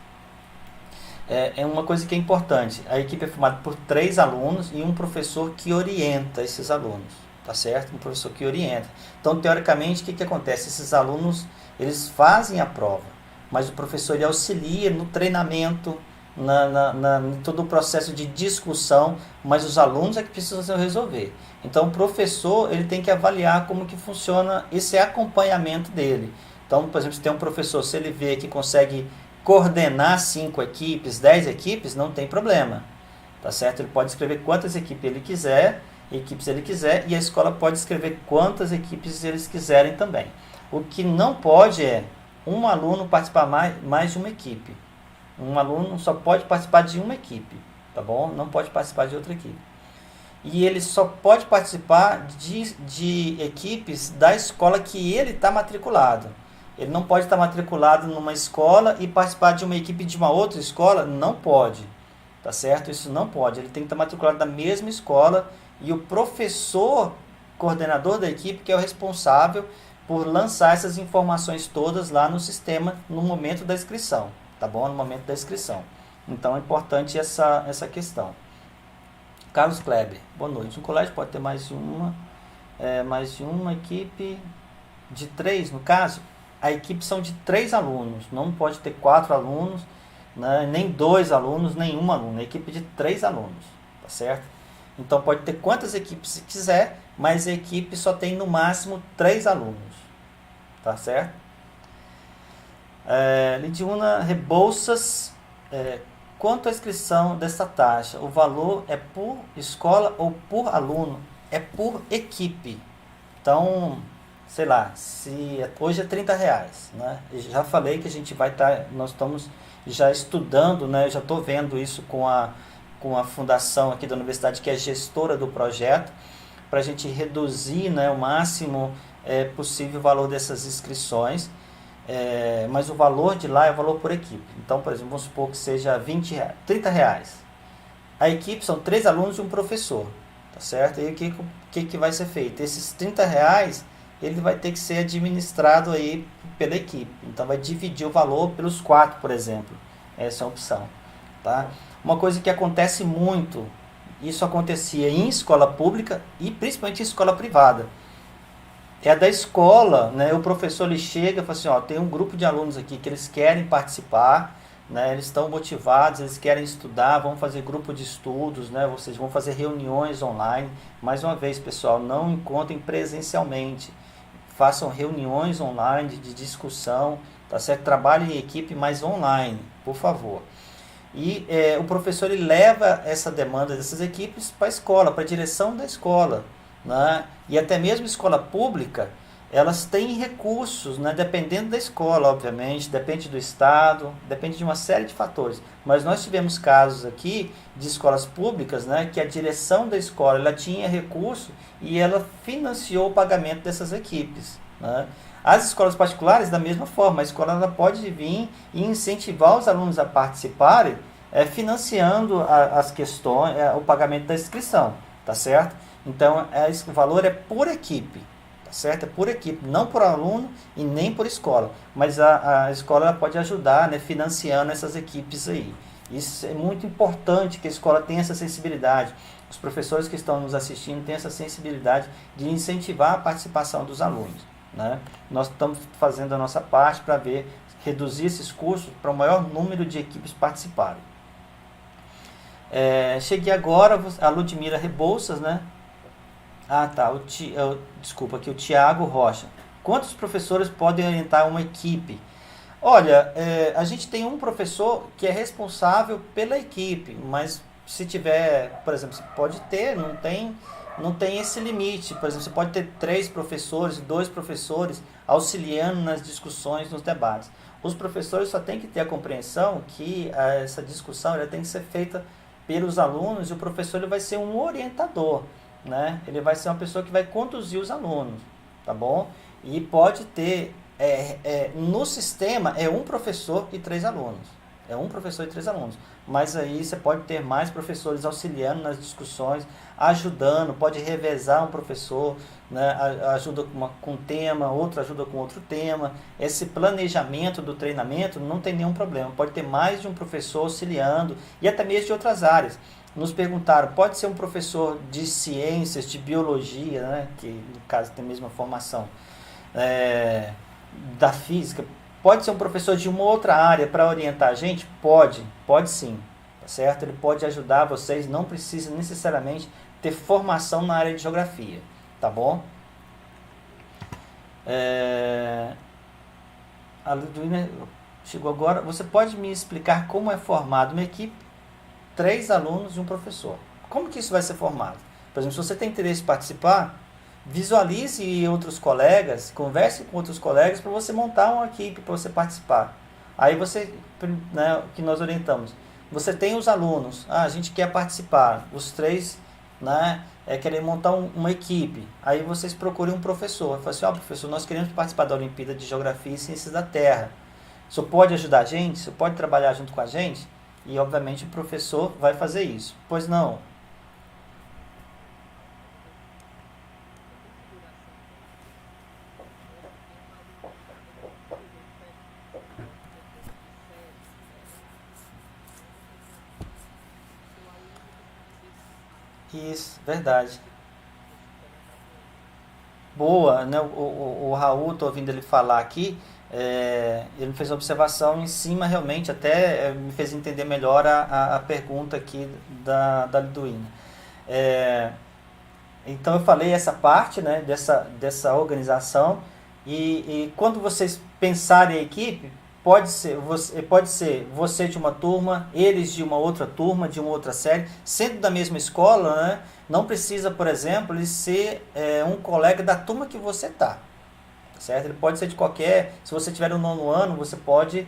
Speaker 1: É uma coisa que é importante. A equipe é formada por 3 alunos e um professor que orienta esses alunos, tá certo? Um professor que orienta. Então, teoricamente, o que acontece? Esses alunos, eles fazem a prova, mas o professor ele auxilia no treinamento, em todo o processo de discussão, mas os alunos é que precisam resolver. Então o professor ele tem que avaliar como que funciona esse acompanhamento dele. Então, por exemplo, se tem um professor, se ele vê que consegue coordenar 5 equipes, 10 equipes, não tem problema. Tá certo? Ele pode escrever quantas equipes ele quiser, e a escola pode escrever quantas equipes eles quiserem também. O que não pode é um aluno participar mais de uma equipe. Um aluno só pode participar de uma equipe, tá bom? Não pode participar de outra equipe. E ele só pode participar de equipes da escola que ele está matriculado. Ele não pode estar matriculado numa escola e participar de uma equipe de uma outra escola, não pode. Tá certo? Isso não pode. Ele tem que estar matriculado na mesma escola e o professor coordenador da equipe que é o responsável por lançar essas informações todas lá no sistema no momento da inscrição, tá bom? No momento da inscrição. Então é importante essa questão. Carlos Kleber, boa noite. Um colégio pode ter mais de uma equipe de 3, no caso, a equipe são de 3 alunos, não pode ter 4 alunos, né, nem 2 alunos, nem um aluno, é equipe de 3 alunos, tá certo? Então pode ter quantas equipes se quiser, mas a equipe só tem no máximo 3 alunos, tá certo? Lidiuna Rebouças, quanto à inscrição dessa taxa, o valor é por escola ou por aluno? É por equipe. Então, sei lá, hoje é R$30, né? Eu já falei que a gente vai estar, nós estamos já estudando, né? Eu já estou vendo isso com a fundação aqui da universidade, que é gestora do projeto, para a gente reduzir, né, o máximo possível o valor dessas inscrições, mas o valor de lá é o valor por equipe. Então, por exemplo, vamos supor que seja R$30. A equipe são 3 alunos e um professor, tá certo? E o que vai ser feito? Esses R$30, ele vai ter que ser administrado aí pela equipe. Então vai dividir o valor pelos 4, por exemplo. Essa é a opção, tá? Uma coisa que acontece muito, isso acontecia em escola pública e principalmente em escola privada. É a da escola, né? O professor ele chega e fala assim, ó, tem um grupo de alunos aqui que eles querem participar, né? Eles estão motivados, eles querem estudar, vão fazer grupo de estudos, né? Ou seja, vão fazer reuniões online. Mais uma vez, pessoal, não encontrem presencialmente. Façam reuniões online de discussão, tá certo? Trabalhem em equipe, mas online, por favor. E o professor ele leva essa demanda dessas equipes para a escola, para a direção da escola, né? E até mesmo escola pública, elas têm recursos, né? Dependendo da escola, obviamente, depende do estado, depende de uma série de fatores. Mas nós tivemos casos aqui de escolas públicas, né? Que a direção da escola ela tinha recurso e ela financiou o pagamento dessas equipes, né? As escolas particulares, da mesma forma, a escola ela pode vir e incentivar os alunos a participarem, financiando as questões, o pagamento da inscrição, tá certo? Então, o valor é por equipe, tá certo? É por equipe, não por aluno e nem por escola, mas a escola ela pode ajudar, né, financiando essas equipes aí. Isso é muito importante que a escola tenha essa sensibilidade. Os professores que estão nos assistindo têm essa sensibilidade de incentivar a participação dos alunos, né? Nós estamos fazendo a nossa parte para reduzir esses custos para o maior número de equipes participarem. Cheguei agora, a Ludmila Rebouças, né? Desculpa, aqui o Tiago Rocha. Quantos professores podem orientar uma equipe? Olha, a gente tem um professor que é responsável pela equipe, mas se tiver, por exemplo, você pode ter, não tem esse limite. Por exemplo, você pode ter 3 professores, 2 professores auxiliando nas discussões, nos debates. Os professores só têm que ter a compreensão que essa discussão ela tem que ser feita pelos alunos e o professor ele vai ser um orientador, né? Ele vai ser uma pessoa que vai conduzir os alunos, tá bom? E pode ter, no sistema, um professor e 3 alunos. É um professor e 3 alunos. Mas aí você pode ter mais professores auxiliando nas discussões, ajudando, pode revezar um professor, né? Ajuda com um tema, outro ajuda com outro tema. Esse planejamento do treinamento não tem nenhum problema. Pode ter mais de um professor auxiliando e até mesmo de outras áreas. Nos perguntaram, pode ser um professor de ciências, de biologia, né? Que no caso tem a mesma formação, da física, Pode ser um professor de uma outra área para orientar a gente? Pode sim, tá certo? Ele pode ajudar vocês, não precisa necessariamente ter formação na área de geografia, tá bom? A Ludwina chegou agora. Você pode me explicar como é formada uma equipe? 3 alunos e um professor. Como que isso vai ser formado? Por exemplo, se você tem interesse em participar, visualize outros colegas, converse com outros colegas para você montar uma equipe, para você participar. Aí você, né, que nós orientamos, você tem os alunos, a gente quer participar, os 3, né, querem montar uma equipe. Aí vocês procurem um professor, fala assim, professor, nós queremos participar da Olimpíada de Geografia e Ciências da Terra. O senhor pode ajudar a gente? O senhor pode trabalhar junto com a gente? E obviamente o professor vai fazer isso. Pois não. Isso, verdade. Boa, né? O Raul, estou ouvindo ele falar aqui, ele fez uma observação em cima, realmente, até me fez entender melhor a pergunta aqui da Liduína. Então eu falei essa parte, né, dessa organização, e quando vocês pensarem a equipe, pode ser você de uma turma, eles de uma outra turma, de uma outra série, sendo da mesma escola, né? Não precisa, por exemplo, ele ser um colega da turma que você está, certo? Ele pode ser de qualquer. Se você tiver no 9º ano, você pode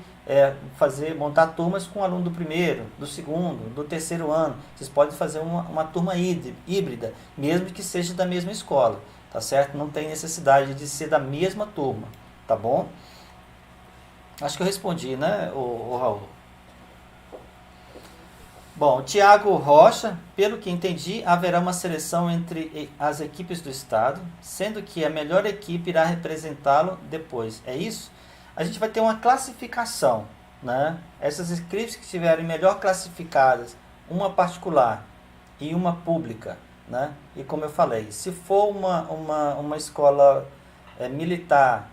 Speaker 1: montar turmas com aluno do 1º, do 2º, do 3º ano. Vocês podem fazer uma turma híbrida, mesmo que seja da mesma escola, tá certo? Não tem necessidade de ser da mesma turma, tá bom? Acho que eu respondi, né, o Raul? Bom, o Tiago Rocha, pelo que entendi, haverá uma seleção entre as equipes do estado, sendo que a melhor equipe irá representá-lo depois. É isso? A gente vai ter uma classificação, né? Essas equipes que estiverem melhor classificadas, uma particular e uma pública, né? E como eu falei, se for uma escola militar,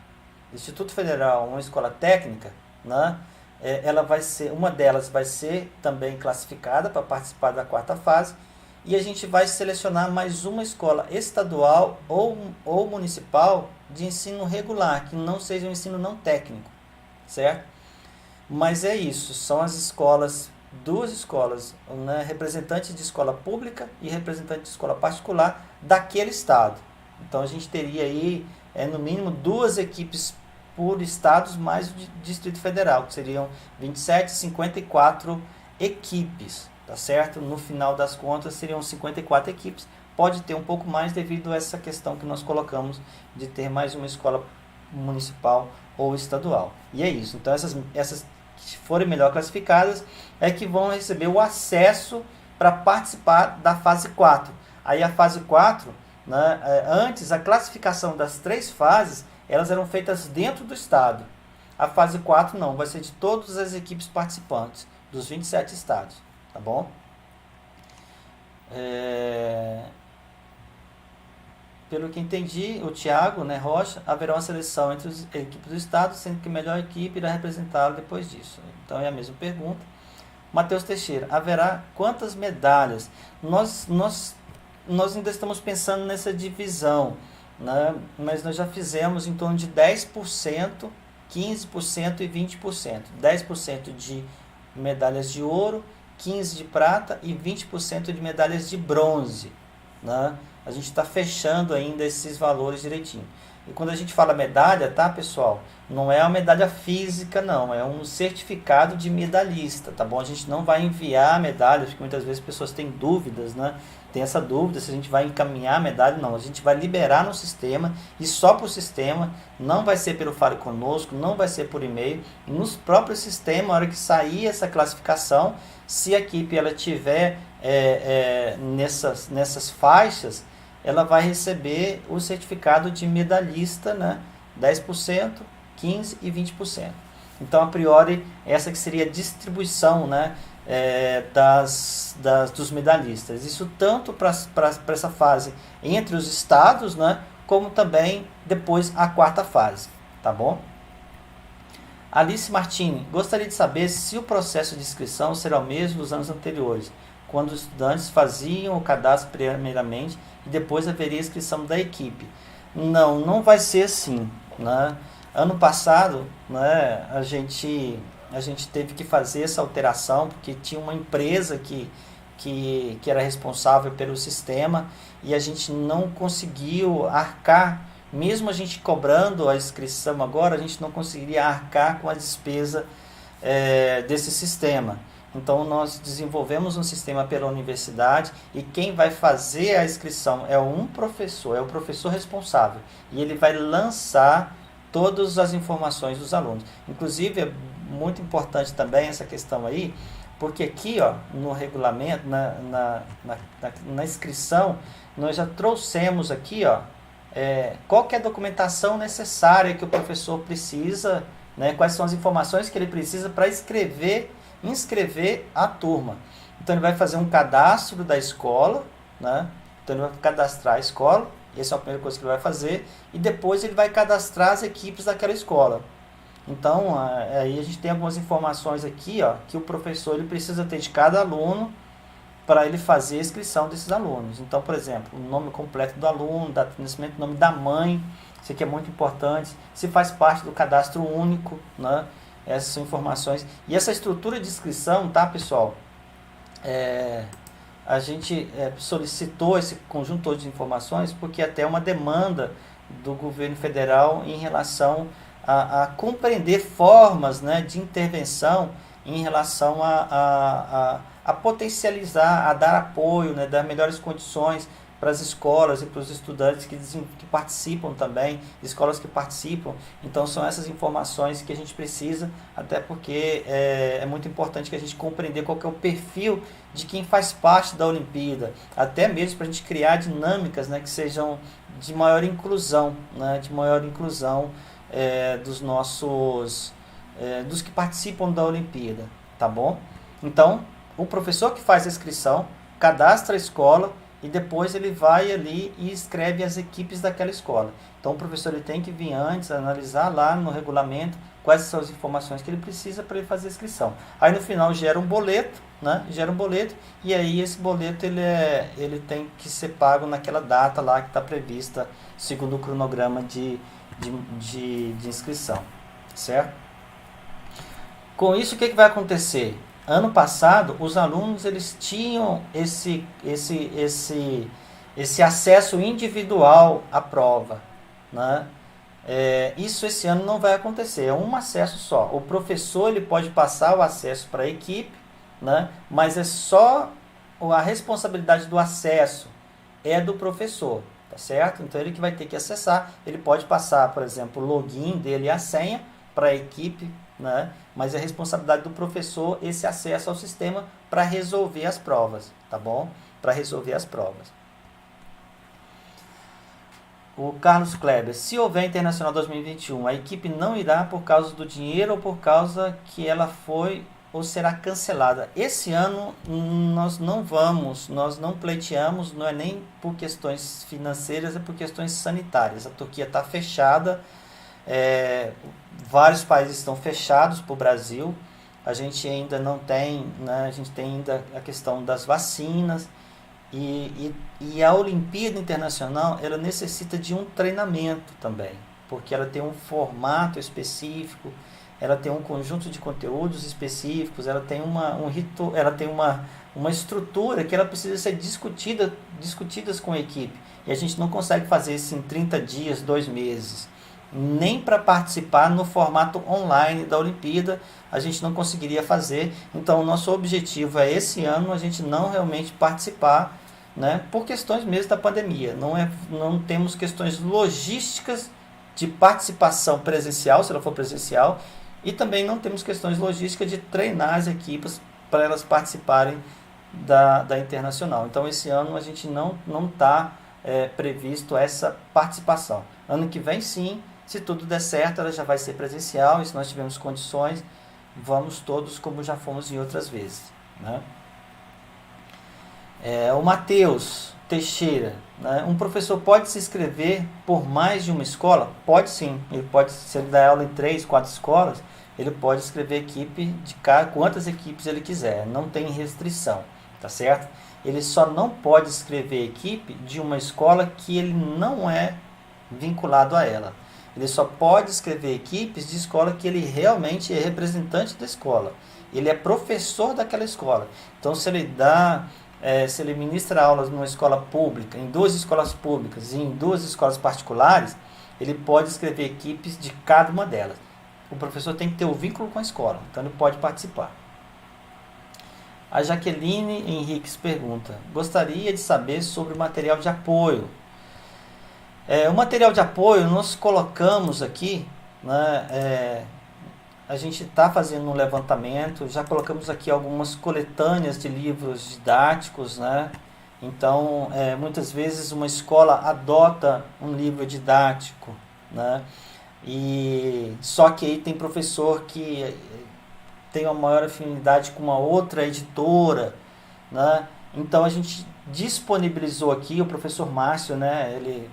Speaker 1: Instituto Federal, uma escola técnica, né? Uma delas vai ser também classificada para participar da 4ª fase, e a gente vai selecionar mais uma escola estadual ou municipal de ensino regular, que não seja um ensino não técnico, certo? Mas é isso, são as escolas, 2 escolas, né, representantes de escola pública e representante de escola particular daquele estado. Então a gente teria aí, no mínimo, 2 equipes por estados mais o Distrito Federal, que seriam 27, 54 equipes, tá certo? No final das contas seriam 54 equipes, pode ter um pouco mais devido a essa questão que nós colocamos de ter mais uma escola municipal ou estadual. E é isso, então essas que forem melhor classificadas é que vão receber o acesso para participar da fase 4. Aí a fase 4, né, antes a classificação das 3 fases, elas eram feitas dentro do estado. A fase 4 não, vai ser de todas as equipes participantes, dos 27 estados, tá bom? Pelo que entendi, o Thiago, né, Rocha, haverá uma seleção entre as equipes do estado, sendo que a melhor equipe irá representá-lo depois disso. Então é a mesma pergunta. Matheus Teixeira, haverá quantas medalhas? Nós ainda estamos pensando nessa divisão, né? Mas nós já fizemos em torno de 10%, 15% e 20%. 10% de medalhas de ouro, 15% de prata e 20% de medalhas de bronze, né? A gente está fechando ainda esses valores direitinho. E quando a gente fala medalha, tá, pessoal? Não é uma medalha física, não. É um certificado de medalhista, tá bom? A gente não vai enviar medalhas, porque muitas vezes as pessoas têm dúvidas, né? Tem essa dúvida se a gente vai encaminhar a medalha. Não, a gente vai liberar no sistema e só para o sistema. Não vai ser pelo Fale Conosco, não vai ser por e-mail. Nos próprios sistemas, na hora que sair essa classificação, se a equipe ela tiver nessas faixas, ela vai receber o certificado de medalhista, né? 10%, 15% e 20%. Então, a priori, essa que seria a distribuição, né? Dos medalhistas. Isso tanto para essa fase entre os estados, né? Como também depois a 4ª fase. Tá bom? Alice Martini, gostaria de saber se o processo de inscrição será o mesmo dos anos anteriores, quando os estudantes faziam o cadastro primeiramente e depois haveria a inscrição da equipe. Não, não vai ser assim, né? Ano passado, né, a gente teve que fazer essa alteração, porque tinha uma empresa que era responsável pelo sistema e a gente não conseguiu arcar, mesmo a gente cobrando a inscrição agora, a gente não conseguiria arcar com a despesa desse sistema. Então nós desenvolvemos um sistema pela universidade e quem vai fazer a inscrição é um professor, é o professor responsável, e ele vai lançar todas as informações dos alunos. Inclusive é muito importante também essa questão aí, porque aqui, ó, no regulamento, na inscrição, nós já trouxemos aqui, ó, qual que é a documentação necessária que o professor precisa, né, quais são as informações que ele precisa para inscrever a turma. Então ele vai fazer um cadastro da escola, né? Então ele vai cadastrar a escola, essa é a primeira coisa que ele vai fazer, e depois ele vai cadastrar as equipes daquela escola. Então aí a gente tem algumas informações aqui, ó, que o professor ele precisa ter de cada aluno para ele fazer a inscrição desses alunos. Então, por exemplo, o nome completo do aluno, data de nascimento, nome da mãe, isso aqui é muito importante, se faz parte do cadastro único, né? Essas são informações. E essa estrutura de inscrição, tá, pessoal? A gente solicitou esse conjunto todo de informações porque até uma demanda do governo federal em relação a compreender formas, né, de intervenção em relação a potencializar, a dar apoio, né, dar melhores condições para as escolas e para os estudantes que participam também, escolas que participam. Então são essas informações que a gente precisa, até porque é muito importante que a gente compreender qual que é o perfil de quem faz parte da Olimpíada, até mesmo para a gente criar dinâmicas, né, que sejam de maior inclusão, né, dos nossos, dos que participam da Olimpíada, tá bom? Então, o professor que faz a inscrição, cadastra a escola, e depois ele vai ali e escreve as equipes daquela escola. Então o professor ele tem que vir antes, analisar lá no regulamento quais são as informações que ele precisa para ele fazer a inscrição. Aí no final gera um boleto, né? Gera um boleto, e aí esse boleto ele tem que ser pago naquela data lá que está prevista segundo o cronograma de inscrição, certo? Com isso, o que vai acontecer? Ano passado, os alunos eles tinham esse acesso individual à prova, né? Isso esse ano não vai acontecer, é um acesso só. O professor ele pode passar o acesso para a equipe, né? Mas é só a responsabilidade do acesso é do professor, tá certo? Então ele que vai ter que acessar, ele pode passar, por exemplo, o login dele e a senha para a equipe, né? Mas é responsabilidade do professor esse acesso ao sistema para resolver as provas, tá bom? Para resolver as provas. O Carlos Kleber, se houver Internacional 2021, a equipe não irá por causa do dinheiro ou por causa que ela foi ou será cancelada? Esse ano nós não vamos, nós não pleiteamos, não é nem por questões financeiras, é por questões sanitárias. A Turquia está fechada, vários países estão fechados para o Brasil, a gente ainda não tem, né, a gente tem ainda a questão das vacinas, e a Olimpíada Internacional ela necessita de um treinamento também, porque ela tem um formato específico, ela tem um conjunto de conteúdos específicos, ela tem uma estrutura que ela precisa ser discutidas com a equipe, e a gente não consegue fazer isso em 30 dias, 2 meses. Nem para participar no formato online da Olimpíada a gente não conseguiria fazer. Então o nosso objetivo é esse ano a gente não realmente participar, né, por questões mesmo da pandemia. Não temos questões logísticas de participação presencial, se ela for presencial, e também não temos questões logísticas de treinar as equipes para elas participarem da Internacional. Então esse ano a gente não está previsto essa participação. Ano que vem sim, se tudo der certo, ela já vai ser presencial, e se nós tivermos condições, vamos todos como já fomos em outras vezes, né? O Matheus Teixeira, né? Um professor pode se inscrever por mais de uma escola? Pode sim, ele pode, se ele dá aula em 3, 4 escolas, ele pode escrever equipe de quantas equipes ele quiser, não tem restrição, tá certo? Ele só não pode escrever equipe de uma escola que ele não é vinculado a ela. Ele só pode escrever equipes de escola que ele realmente é representante da escola. Ele é professor daquela escola. Então, se ele ministra aulas numa escola pública, em 2 escolas públicas e em 2 escolas particulares, ele pode escrever equipes de cada uma delas. O professor tem que ter o vínculo com a escola, então ele pode participar. A Jaqueline Henriques pergunta: gostaria de saber sobre o material de apoio. O material de apoio nós colocamos aqui, né, a gente está fazendo um levantamento, já colocamos aqui algumas coletâneas de livros didáticos, né? Então, muitas vezes uma escola adota um livro didático, né? E só que aí tem professor que tem uma maior afinidade com uma outra editora, né? Então a gente disponibilizou aqui o professor Márcio, né? Ele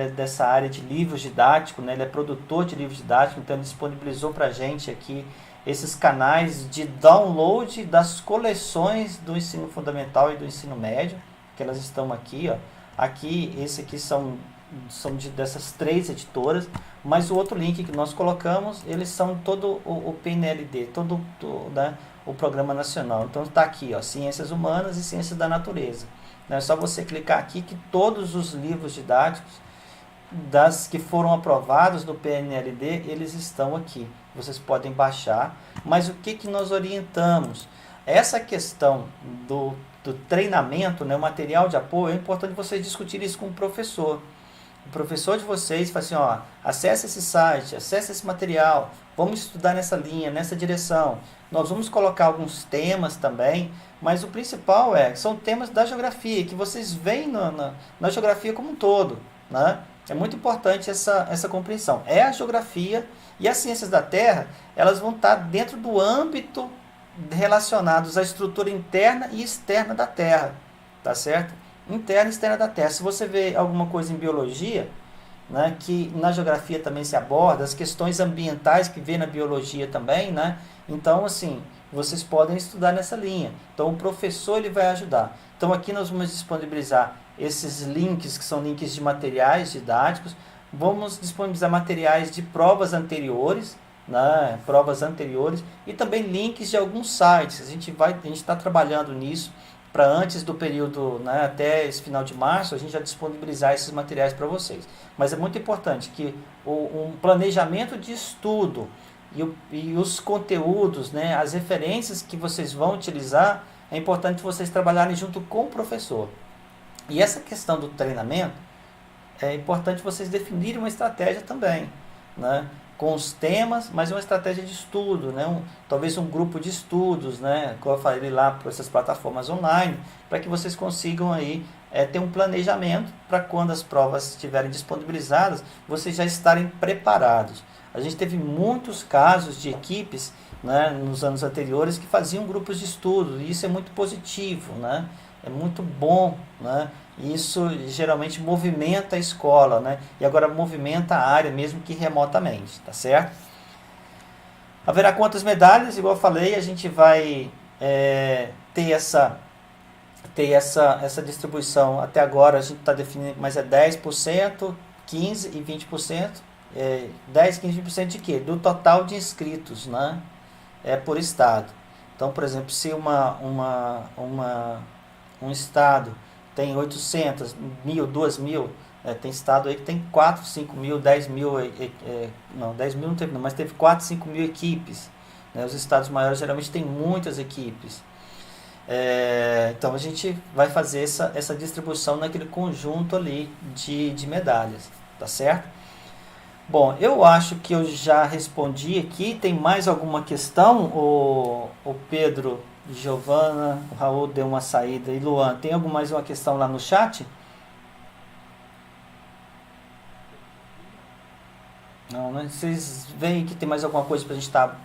Speaker 1: é dessa área de livros didáticos, né? Ele é produtor de livros didáticos, então ele disponibilizou para a gente aqui esses canais de download das coleções do ensino fundamental e do ensino médio, que elas estão aqui, ó. Aqui, esse aqui são dessas 3 editoras, mas o outro link que nós colocamos, eles são todo o PNLD, né, o Programa Nacional. Então está aqui, ó, Ciências Humanas e Ciências da Natureza. É só você clicar aqui que todos os livros didáticos das que foram aprovados do PNLD, eles estão aqui. Vocês podem baixar, mas o que nós orientamos? Essa questão do treinamento, né, o material de apoio, é importante vocês discutirem isso com o professor. O professor de vocês fala assim, ó, acesse esse site, acesse esse material, vamos estudar nessa linha, nessa direção. Nós vamos colocar alguns temas também, mas o principal são temas da geografia, que vocês veem na geografia como um todo, né? É muito importante essa compreensão. É a geografia e as ciências da Terra, elas vão estar dentro do âmbito relacionados à estrutura interna e externa da Terra, tá certo? Interna e externa da Terra. Se você vê alguma coisa em biologia, né, que na geografia também se aborda, as questões ambientais que vê na biologia também, né? Então, assim, vocês podem estudar nessa linha. Então, o professor ele vai ajudar. Então, aqui nós vamos disponibilizar esses links, que são links de materiais didáticos. Vamos disponibilizar materiais de provas anteriores, né, e também links de alguns sites. A gente está trabalhando nisso para antes do período, né, até esse final de março, a gente já disponibilizar esses materiais para vocês. Mas é muito importante que um planejamento de estudo e os conteúdos, né, as referências que vocês vão utilizar, é importante vocês trabalharem junto com o professor. E essa questão do treinamento, é importante vocês definirem uma estratégia também, né, com os temas, mas uma estratégia de estudo, né? Talvez um grupo de estudos, né? Como eu falei lá, para essas plataformas online, para que vocês consigam aí ter um planejamento para quando as provas estiverem disponibilizadas, vocês já estarem preparados. A gente teve muitos casos de equipes, né, nos anos anteriores que faziam grupos de estudo, e isso é muito positivo, né? É muito bom, né? Isso geralmente movimenta a escola, né? E agora movimenta a área mesmo que remotamente, tá certo? Haverá quantas medalhas? Igual eu falei, a gente vai ter essa distribuição. Até agora a gente está definindo, mas é 10%, 15% e 20%. 10, 15, 20% de quê? Do total de inscritos, né? Por estado. Então, por exemplo, se um estado tem 800, 1.000, 2.000, tem estado aí que tem 4, 5 mil, 10 mil, não, 10 mil não teve não, mas teve 4, 5 mil equipes, né? Os estados maiores geralmente têm muitas equipes. Então a gente vai fazer essa distribuição naquele conjunto ali de medalhas, tá certo? Bom, eu acho que eu já respondi aqui. Tem mais alguma questão? O Pedro, Giovana, o Raul deu uma saída. E Luan, tem mais uma questão lá no chat? Não, né? Vocês veem que tem mais alguma coisa para a gente estar...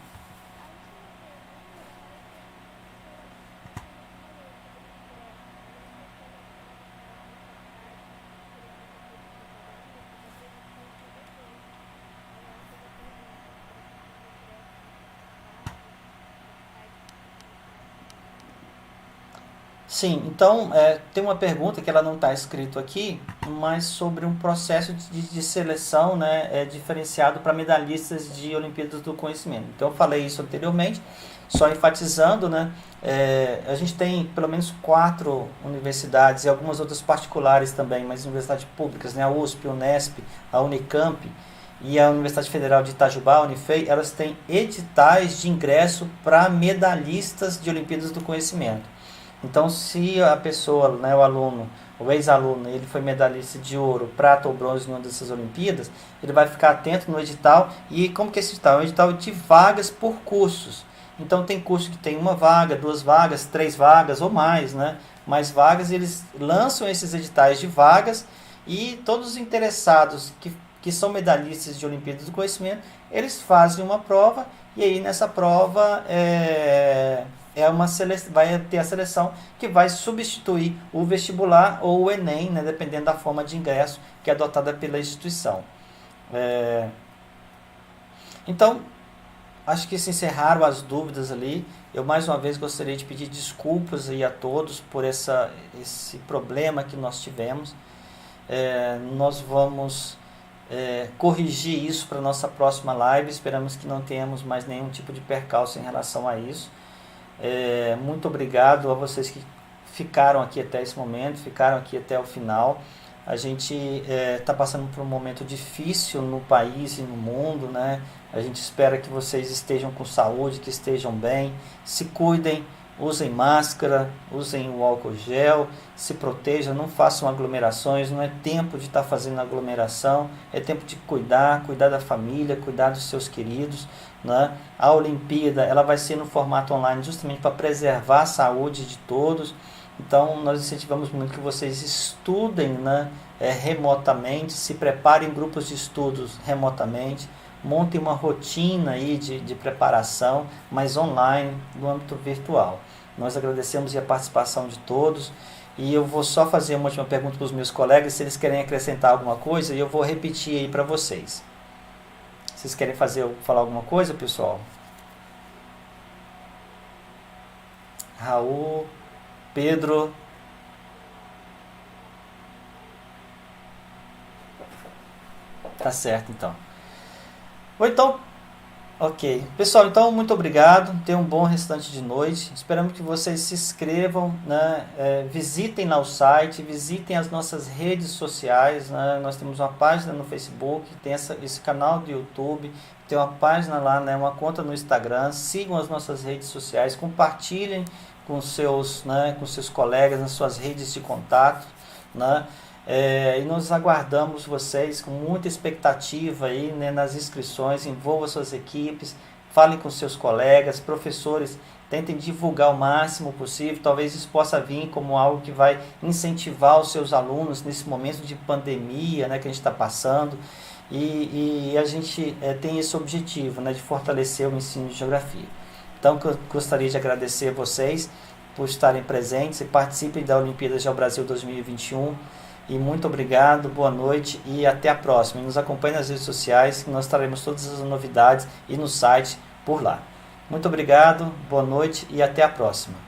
Speaker 1: Sim, então tem uma pergunta que ela não está escrito aqui, mas sobre um processo de seleção, né, diferenciado para medalhistas de Olimpíadas do Conhecimento. Então eu falei isso anteriormente, só enfatizando, né, a gente tem pelo menos 4 universidades e algumas outras particulares também, mas universidades públicas, né, a USP, a Unesp, a Unicamp e a Universidade Federal de Itajubá, a Unifei, elas têm editais de ingresso para medalhistas de Olimpíadas do Conhecimento. Então, se a pessoa, né, o aluno, o ex-aluno, ele foi medalhista de ouro, prata ou bronze em uma dessas Olimpíadas, ele vai ficar atento no edital. E como que é esse edital? É um edital de vagas por cursos. Então, tem curso que tem 1 vaga, 2 vagas, 3 vagas ou mais, né? Mais vagas, eles lançam esses editais de vagas e todos os interessados que são medalhistas de Olimpíadas do Conhecimento, eles fazem uma prova e aí nessa prova vai ter a seleção que vai substituir o vestibular ou o Enem, né, dependendo da forma de ingresso que é adotada pela instituição. Então, acho que se encerraram as dúvidas ali. Eu mais uma vez gostaria de pedir desculpas aí a todos por esse problema que nós tivemos. Nós vamos corrigir isso para a nossa próxima live. Esperamos que não tenhamos mais nenhum tipo de percalço em relação a isso. Muito obrigado a vocês que ficaram aqui até esse momento, ficaram aqui até o final. A gente está passando por um momento difícil no país e no mundo, né? A gente espera que vocês estejam com saúde, que estejam bem, se cuidem, usem máscara, usem o álcool gel, se protejam, não façam aglomerações. Não é tempo de estar fazendo aglomeração, é tempo de cuidar da família, cuidar dos seus queridos, né? A Olimpíada ela vai ser no formato online justamente para preservar a saúde de todos. Então nós incentivamos muito que vocês estudem, né, remotamente, se preparem em grupos de estudos remotamente, montem uma rotina aí de preparação, mas online, no âmbito virtual. Nós agradecemos a participação de todos e eu vou só fazer uma última pergunta para os meus colegas, se eles querem acrescentar alguma coisa, e eu vou repetir aí para vocês. Vocês querem falar alguma coisa, pessoal? Raul, Pedro. Tá certo, então. Ou então, ok. Pessoal, então, muito obrigado. Tenham um bom restante de noite. Esperamos que vocês se inscrevam, né? Visitem lá o site, visitem as nossas redes sociais, né? Nós temos uma página no Facebook, tem esse canal do YouTube, tem uma página lá, né? Uma conta no Instagram. Sigam as nossas redes sociais, compartilhem com seus colegas nas suas redes de contato, né? E nós aguardamos vocês com muita expectativa aí, né, nas inscrições. Envolvam suas equipes, falem com seus colegas, professores, tentem divulgar o máximo possível. Talvez isso possa vir como algo que vai incentivar os seus alunos nesse momento de pandemia, né, que a gente está passando. E a gente tem esse objetivo, né, de fortalecer o ensino de geografia. Então, eu gostaria de agradecer a vocês por estarem presentes e participem da Olimpíada Geobrasil 2021. E muito obrigado, boa noite e até a próxima. E nos acompanhe nas redes sociais, que nós traremos todas as novidades e no site por lá. Muito obrigado, boa noite e até a próxima.